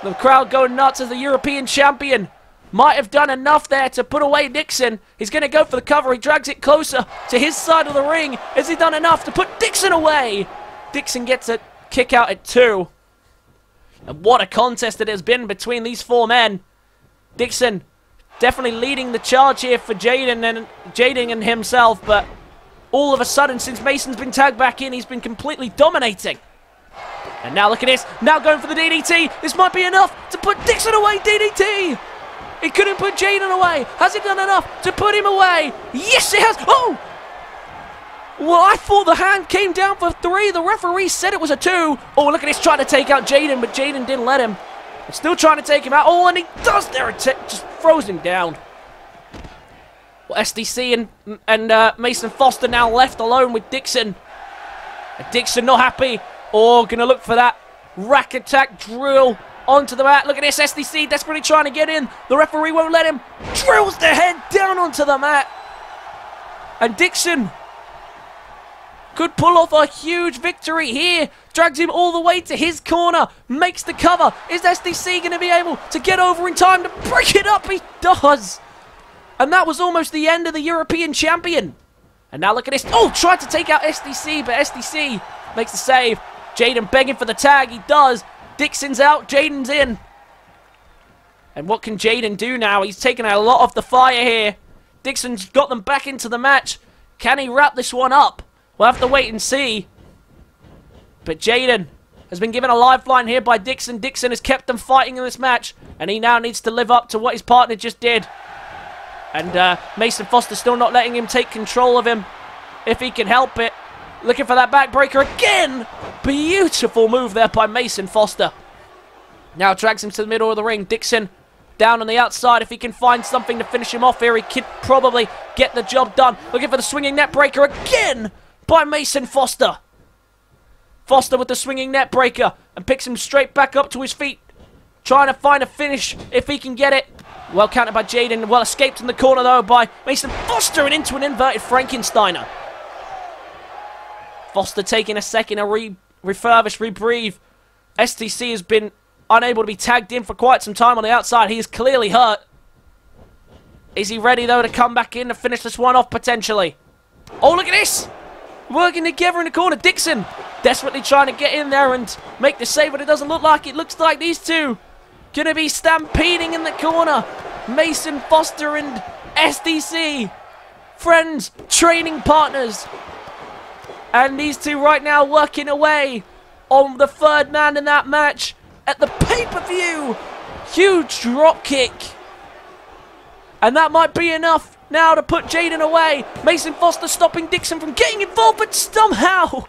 The crowd going nuts as the European champion might have done enough there to put away Dixon. He's going to go for the cover. He drags it closer to his side of the ring. Has he done enough to put Dixon away? Dixon gets a kick out at 2. And what a contest it has been between these 4 men. Dixon definitely leading the charge here for Jayden and himself, but all of a sudden, since Maosn's been tagged back in, he's been completely dominating. And now look at this. Now going for the DDT. This might be enough to put Dixon away. DDT. He couldn't put Jayden away. Has he done enough to put him away? Yes, it has. Oh! Well, I thought the hand came down for 3. The referee said it was a 2. Oh, look at this. Trying to take out Jayden, but Jayden didn't let him. Still trying to take him out. Oh, and he does there. Just throws him down. Well, SDC and Maosn Foster now left alone with Dixon. And Dixon not happy. Oh, going to look for that rack attack drill onto the mat. Look at this. SDC desperately trying to get in. The referee won't let him. Drills the head down onto the mat. And Dixon could pull off a huge victory here. Drags him all the way to his corner. Makes the cover. Is SDC going to be able to get over in time to break it up? He does. And that was almost the end of the European champion. And now look at this. Oh, tried to take out SDC, but SDC makes the save. Jayden begging for the tag. He does. Dixon's out. Jayden's in. And what can Jayden do now? He's taken a lot of the fire here. Dixon's got them back into the match. Can he wrap this one up? We'll have to wait and see. But Jayden has been given a lifeline here by Dixon. Dixon has kept them fighting in this match. And he now needs to live up to what his partner just did. And Maosn Foster still not letting him take control of him if he can help it. Looking for that backbreaker again. Beautiful move there by Maosn Foster. Now drags him to the middle of the ring. Dixon down on the outside. If he can find something to finish him off here, he could probably get the job done. Looking for the swinging net breaker again by Maosn Foster. Foster with the swinging net breaker and picks him straight back up to his feet. Trying to find a finish if he can get it. Well countered by Jayden. Well escaped in the corner though by Maosn Foster and into an inverted Frankensteiner. Foster taking a second to refurbish, rebreathe. STC has been unable to be tagged in for quite some time on the outside. He is clearly hurt. Is he ready though to come back in to finish this one off potentially? Oh, look at this! Working together in the corner. Dixon desperately trying to get in there and make the save, but it doesn't look like it. Looks like these two gonna be stampeding in the corner. Maosn Foster and SDC. Friends, training partners. And these two right now working away on the 3rd man in that match at the pay-per-view. Huge drop kick. And that might be enough now to put Jayden away. Maosn Foster stopping Dixon from getting involved, but somehow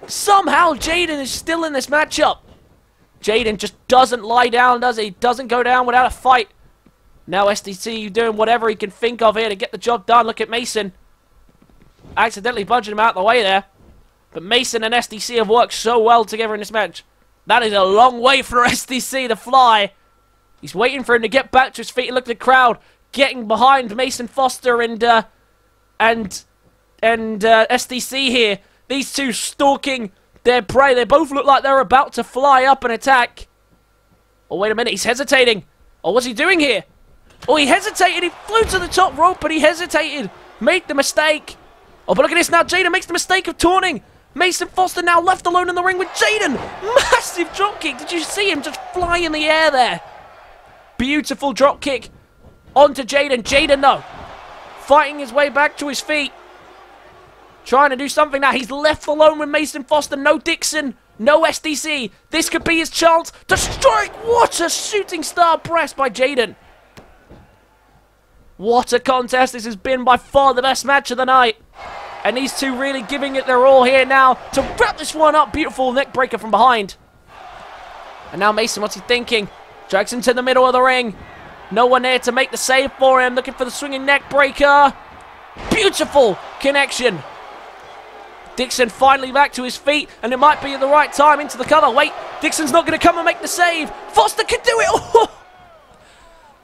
Jayden is still in this matchup. Jayden just doesn't lie down, does he? Doesn't go down without a fight. Now SDC doing whatever he can think of here to get the job done. Look at Maosn. Accidentally budging him out of the way there. But Maosn and SDC have worked so well together in this match. That is a long way for SDC to fly. He's waiting for him to get back to his feet. And look at the crowd getting behind Maosn Foster and SDC here. These two stalking their prey. They both look like they're about to fly up and attack. Oh, wait a minute. He's hesitating. Oh, what's he doing here? Oh, he hesitated. He flew to the top rope, but he hesitated. Made the mistake. Oh, but look at this now. Jayden makes the mistake of taunting. Maosn Foster now left alone in the ring with Jayden. Massive dropkick. Did you see him just fly in the air there? Beautiful dropkick onto Jayden. Jayden, though, fighting his way back to his feet. Trying to do something now. He's left alone with Maosn Foster. No Dixon. No SDC. This could be his chance to strike. What a shooting star press by Jayden. What a contest. This has been by far the best match of the night. And these two really giving it their all here now to wrap this one up. Beautiful neck breaker from behind. And now Maosn, what's he thinking? Drags him to the middle of the ring. No one there to make the save for him. Looking for the swinging neck breaker. Beautiful connection. Dixon finally back to his feet, and it might be at the right time into the cover. Wait, Dixon's not going to come and make the save. Foster can do it. Oh!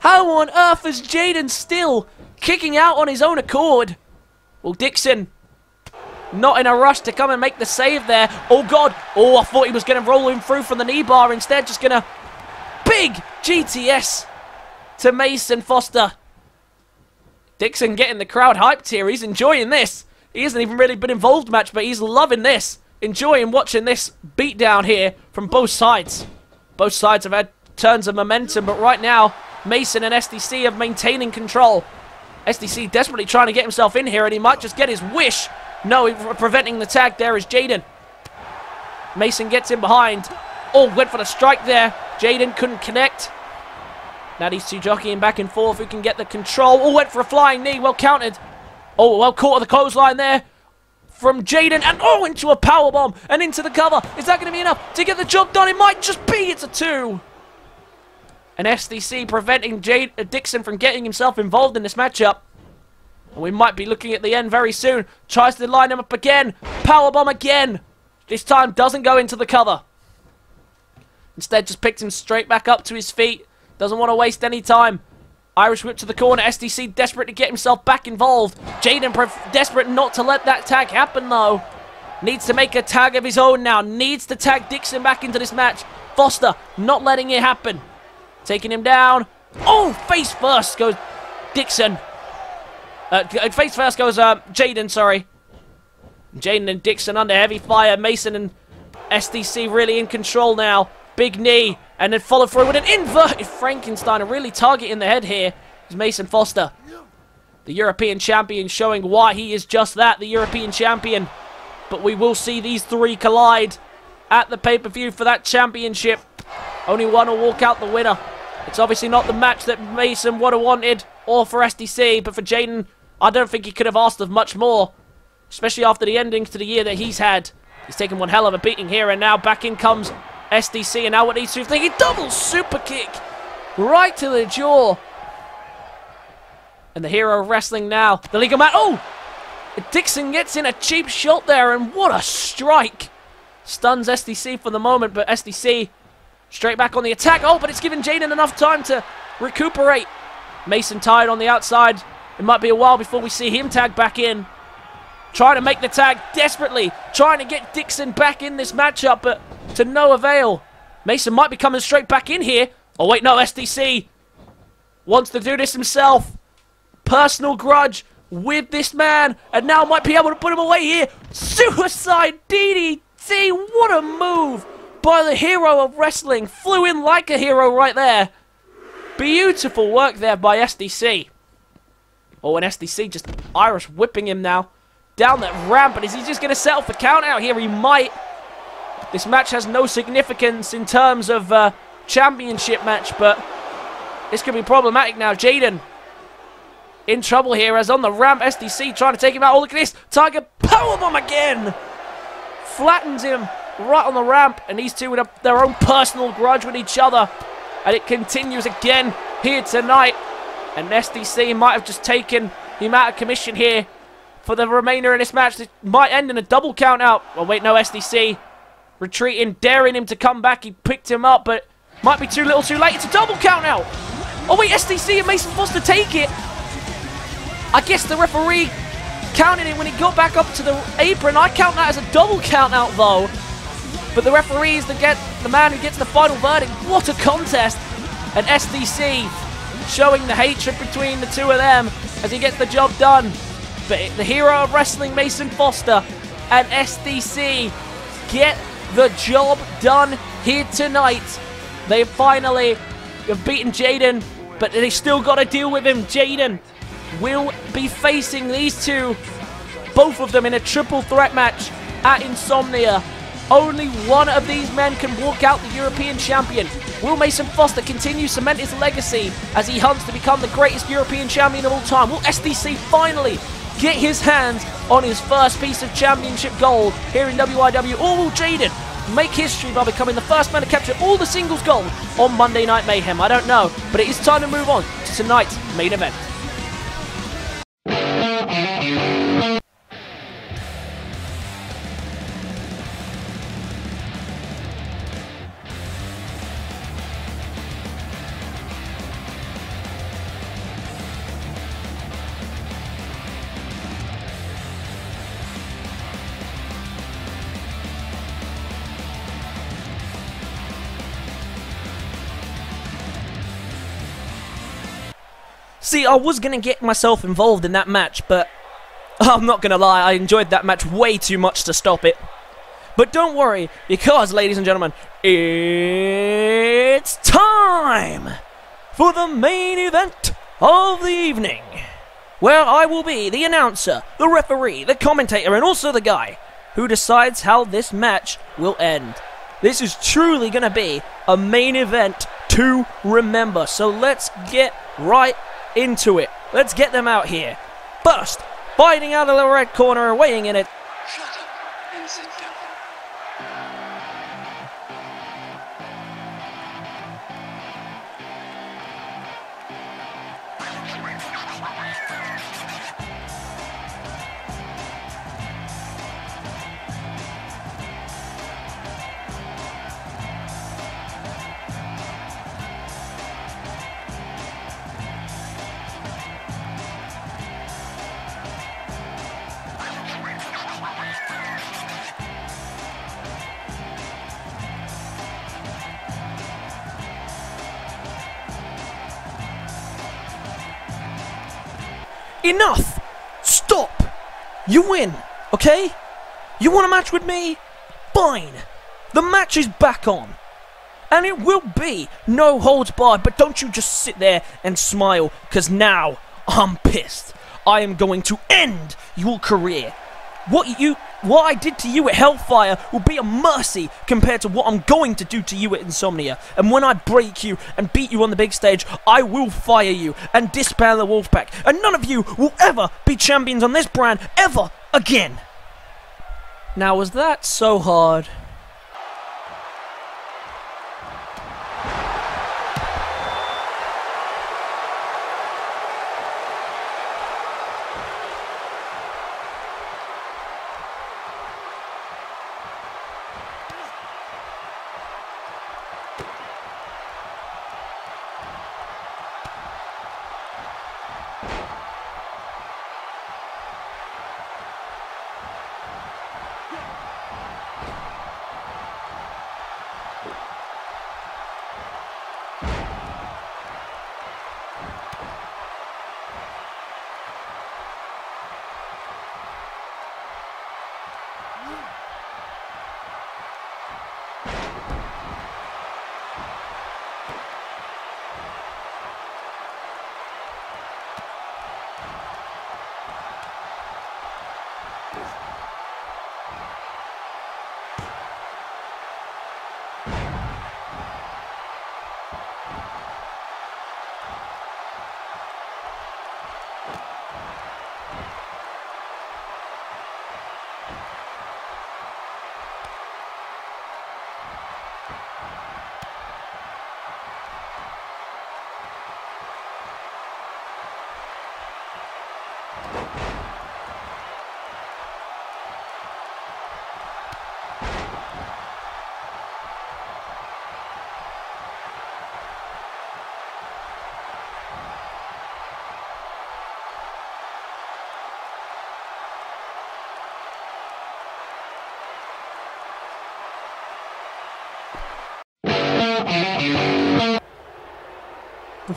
How on earth is Jayden still kicking out on his own accord? Well, Dixon, not in a rush to come and make the save there. Oh, God. Oh, I thought he was going to roll him through from the knee bar. Instead, just going to big GTS to Maosn Foster. Dixon getting the crowd hyped here. He's enjoying this. He hasn't even really been involved much, but he's loving this. Enjoying watching this beatdown here from both sides. Both sides have had turns of momentum, but right now, Maosn and SDC are maintaining control. SDC desperately trying to get himself in here, and he might just get his wish. No, preventing the tag there is Jayden. Maosn gets in behind. Oh, went for the strike there. Jayden couldn't connect. Now these two jockeying back and forth. Who can get the control? Oh, went for a flying knee. Well countered. Oh, well caught at the clothesline there from Jayden. And oh, into a powerbomb and into the cover. Is that going to be enough to get the job done? It might just be. It's a 2. And SDC preventing Dixon from getting himself involved in this matchup. And we might be looking at the end very soon. Tries to line him up again. Powerbomb again. This time doesn't go into the cover. Instead just picks him straight back up to his feet. Doesn't want to waste any time. Irish whip to the corner. SDC desperate to get himself back involved. Jayden desperate not to let that tag happen though. Needs to make a tag of his own now. Needs to tag Dixon back into this match. Foster not letting it happen. Taking him down. Oh, face first goes Dixon. Face first goes Jayden, sorry. Jayden and Dixon under heavy fire. Maosn and SDC really in control now. Big knee. And then follow through with an inverted Frankenstein. Really targeting the head here is Maosn Foster. The European champion showing why he is just that, the European champion. But we will see these three collide at the pay-per-view for that championship. Only one will walk out the winner. It's obviously not the match that Maosn would have wanted, or for SDC, but for Jayden, I don't think he could have asked of much more. Especially after the endings to the year that he's had. He's taken one hell of a beating here, and now back in comes SDC, and now what he's thinking, double super kick right to the jaw. And the hero of wrestling now, the legal man. Oh! Dixon gets in a cheap shot there, and what a strike. Stuns SDC for the moment, but SDC straight back on the attack. Oh, but it's given Jayden enough time to recuperate. Maosn tied on the outside. It might be a while before we see him tag back in. Trying to make the tag desperately. Trying to get Dixon back in this matchup, but to no avail. Maosn might be coming straight back in here. Oh, wait, no, SDC wants to do this himself. Personal grudge with this man, and now might be able to put him away here. Suicide DDT. What a move by the hero of wrestling. Flew in like a hero right there. Beautiful work there by SDC. Oh, and SDC just Irish whipping him now down that ramp. And is he just going to settle for count out here? He might. This match has no significance in terms of championship match, but this could be problematic now. Jayden in trouble here as on the ramp. SDC trying to take him out. Oh, look at this. Tiger powerbomb again. Flattens him right on the ramp, and these two with their own personal grudge with each other. And it continues again here tonight. And SDC might have just taken him out of commission here for the remainder of this match. It might end in a double count out. Oh, wait, no, SDC retreating, daring him to come back. He picked him up, but might be too little too late. It's a double count out. Oh, wait, SDC and Maosn Foster take it. I guess the referee counted it when he got back up to the apron. I count that as a double count out, though. But the referee is the man who gets the final verdict. What a contest. And SDC showing the hatred between the two of them as he gets the job done. But the hero of wrestling, Maosn Foster, and SDC get the job done here tonight. They finally have beaten Jayden, but they still got to deal with him. Jayden will be facing these two, both of them in a triple threat match at Insomnia. Only one of these men can walk out the European champion. Will Maosn Foster continue to cement his legacy as he hunts to become the greatest European champion of all time? Will SDC finally get his hands on his first piece of championship gold here in WIW? Or will Jayden make history by becoming the first man to capture all the singles gold on Monday Night Mayhem? I don't know, but it is time to move on to tonight's main event. See, I was going to get myself involved in that match, but I'm not going to lie, I enjoyed that match way too much to stop it. But don't worry, because, ladies and gentlemen, it's time for the main event of the evening, where I will be the announcer, the referee, the commentator, and also the guy who decides how this match will end. This is truly going to be a main event to remember, so let's get right into it. Let's get them out here. First, fighting out of the red corner, weighing in it. Shut up and sit down. Enough! Stop! You win, okay? You want a match with me? Fine! The match is back on. And it will be no holds barred, but don't you just sit there and smile, because now I'm pissed. I am going to end your career. What I did to you at Hellfire will be a mercy compared to what I'm going to do to you at Insomnia. And when I break you and beat you on the big stage, I will fire you and disband the Wolfpac. And none of you will ever be champions on this brand ever again. Now, was that so hard?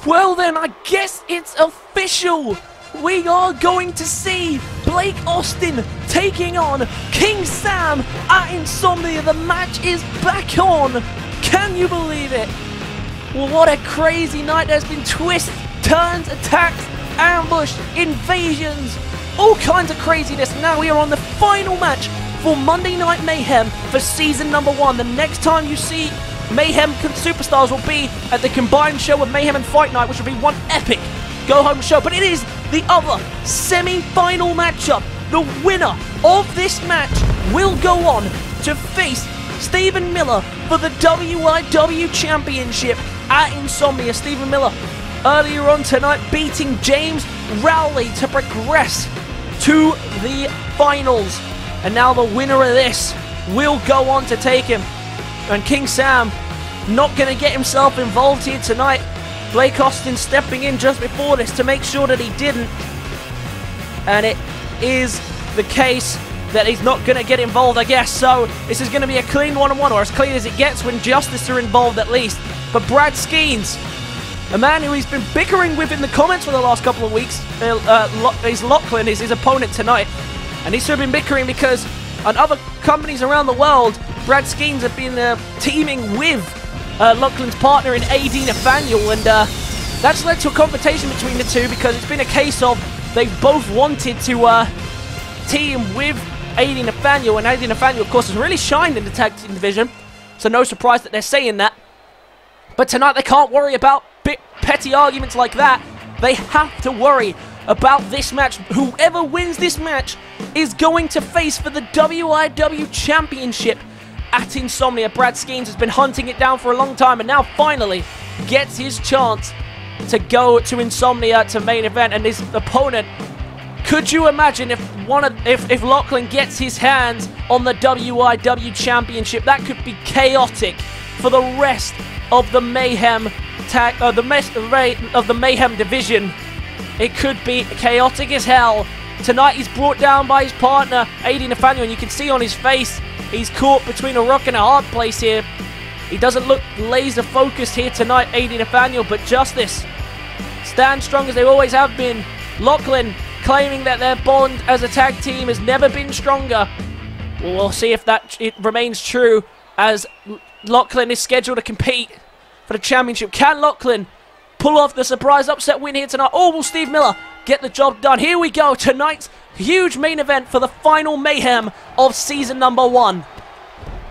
Well then, I guess it's official! We are going to see Blake Austin taking on King Sam at Insomnia. The match is back on! Can you believe it? Well, what a crazy night. There's been twists, turns, attacks, ambush, invasions, all kinds of craziness. Now we are on the final match for Monday Night Mayhem for Season number 1. The next time you see Mayhem Superstars will be at the combined show of Mayhem and Fight Night, which will be one epic go-home show. But it is the other semi-final matchup. The winner of this match will go on to face Stephen Miller for the WIW Championship at Insomnia. Stephen Miller earlier on tonight beating James Rowley to progress to the finals. And now the winner of this will go on to take him. And King Sam not going to get himself involved here tonight. Blake Austin stepping in just before this to make sure that he didn't. And it is the case that he's not going to get involved, I guess. So this is going to be a clean one-on-one, or as clean as it gets when Justice are involved at least. But Brad Skeens a man who he's been bickering with in the comments for the last couple of weeks. Lachlan is his opponent tonight. And he's sort of been bickering because on other companies around the world, Brad Skeens have been teaming with Lachlan's partner in AD Nathaniel, and that's led to a confrontation between the two because it's been a case of they've both wanted to team with AD Nathaniel, and AD Nathaniel, of course, has really shined in the tag team division, so no surprise that they're saying that. But tonight they can't worry about petty arguments like that. They have to worry about this match. Whoever wins this match is going to face for the WIW Championship at Insomnia. Brad Skeens has been hunting it down for a long time and now finally gets his chance to go to Insomnia to main event, and his opponent, could you imagine if Lachlan gets his hands on the WIW Championship? That could be chaotic for the rest of the Mayhem Mayhem division. It could be chaotic as hell. Tonight he's brought down by his partner, AD Nathaniel, and you can see on his face, he's caught between a rock and a hard place here. He doesn't look laser focused here tonight, AD Nathaniel, but Justice stand strong as they always have been. Lachlan claiming that their bond as a tag team has never been stronger. We'll see if it remains true as Lachlan is scheduled to compete for the championship. Can Lachlan pull off the surprise upset win here tonight? Or will Steve Miller get the job done? Here we go, tonight's huge main event for the final Mayhem of season number 1.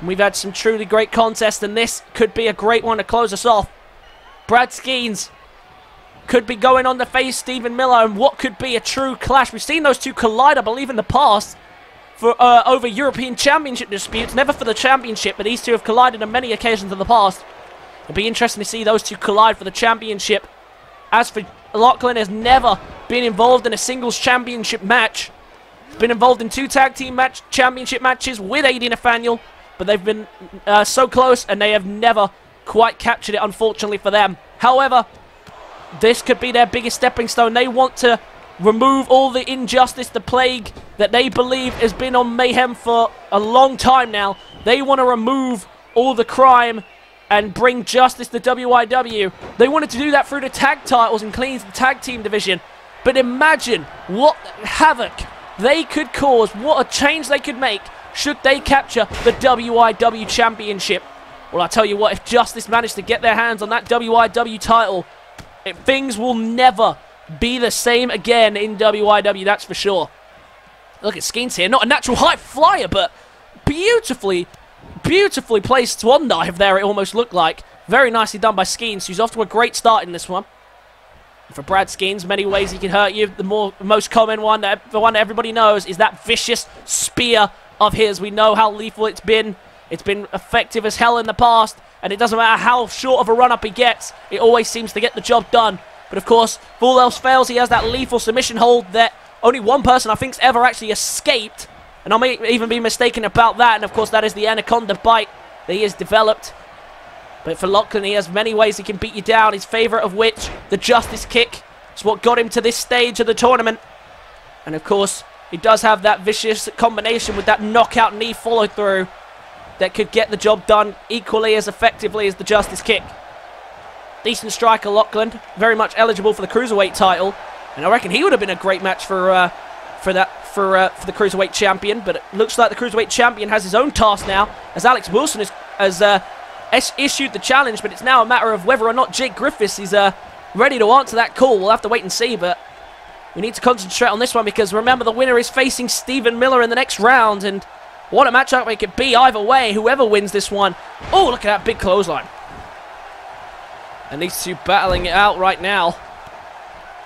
We've had some truly great contests, and this could be a great one to close us off. Brad Skeens could be going on to face Stephen Miller, and what could be a true clash. We've seen those two collide, I believe, in the past for over European Championship disputes. Never for the championship, but these two have collided on many occasions in the past. It'll be interesting to see those two collide for the championship. As for Lachlan, has never been involved in a singles championship match. He's been involved in 2 tag team championship matches with AD Nathaniel, but they've been so close, and they have never quite captured it, unfortunately for them. However, this could be their biggest stepping stone. They want to remove all the injustice, the plague that they believe has been on Mayhem for a long time now. They want to remove all the crime and bring justice to WIW. They wanted to do that through the tag titles and clean the tag team division. But imagine what havoc they could cause, what a change they could make should they capture the WIW Championship. Well, I tell you what, if Justice managed to get their hands on that WIW title, things will never be the same again in WIW, that's for sure. Look at Skeens here, not a natural high flyer, but beautifully placed swan dive there, it almost looked like. Very nicely done by Skeens, who's off to a great start in this one. For Brad Skeens, many ways he can hurt you. The most common one, the one that everybody knows, is that vicious spear of his. We know how lethal it's been. It's been effective as hell in the past, and it doesn't matter how short of a run-up he gets, it always seems to get the job done. But of course, if all else fails, he has that lethal submission hold that only one person I think's ever actually escaped, and I may even be mistaken about that, and of course that is the Anaconda Bite that he has developed. But for Lachlan, he has many ways he can beat you down, his favourite of which, the Justice Kick. It's what got him to this stage of the tournament. And of course, he does have that vicious combination with that knockout knee follow-through that could get the job done equally as effectively as the Justice Kick. Decent striker, Lachlan, very much eligible for the Cruiserweight title, and I reckon he would have been a great match for the Cruiserweight Champion, but it looks like the Cruiserweight Champion has his own task now, as Alex Wilson has issued the challenge, but it's now a matter of whether or not Jake Griffiths is ready to answer that call. We'll have to wait and see, but we need to concentrate on this one, because remember, the winner is facing Stephen Miller in the next round, and what a matchup it could be either way, whoever wins this one. Oh, look at that big clothesline. And these two battling it out right now.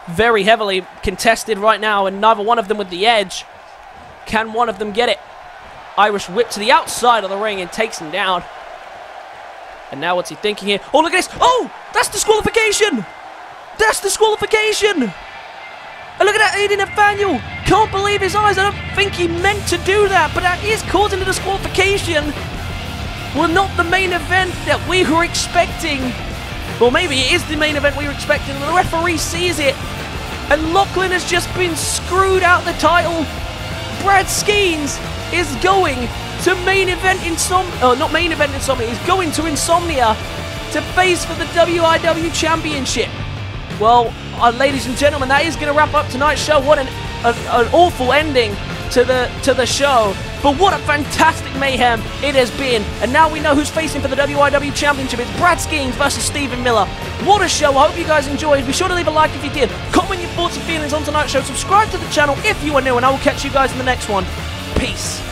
Very heavily contested right now, and neither one of them with the edge. Can one of them get it? Irish whip to the outside of the ring and takes him down. And now what's he thinking here? Oh, look at this. Oh, that's disqualification. That's disqualification. And look at that, AD Nathaniel. Can't believe his eyes. I don't think he meant to do that, but that is causing a disqualification. Well, not the main event that we were expecting. Well, maybe it is the main event we were expecting, and the referee sees it. And Lachlan has just been screwed out the title. Brad Skeens is going to main event Insomnia. Oh, not main event Insomnia. He's going to Insomnia to face for the WIW Championship. Well, ladies and gentlemen, that is going to wrap up tonight's show. What an awful ending to the show. But what a fantastic mayhem it has been. And now we know who's facing for the WIW Championship. It's Brad Skeens versus Stephen Miller. What a show. I hope you guys enjoyed. Be sure to leave a like if you did. Comment your thoughts and feelings on tonight's show. Subscribe to the channel if you are new. And I will catch you guys in the next one. Peace.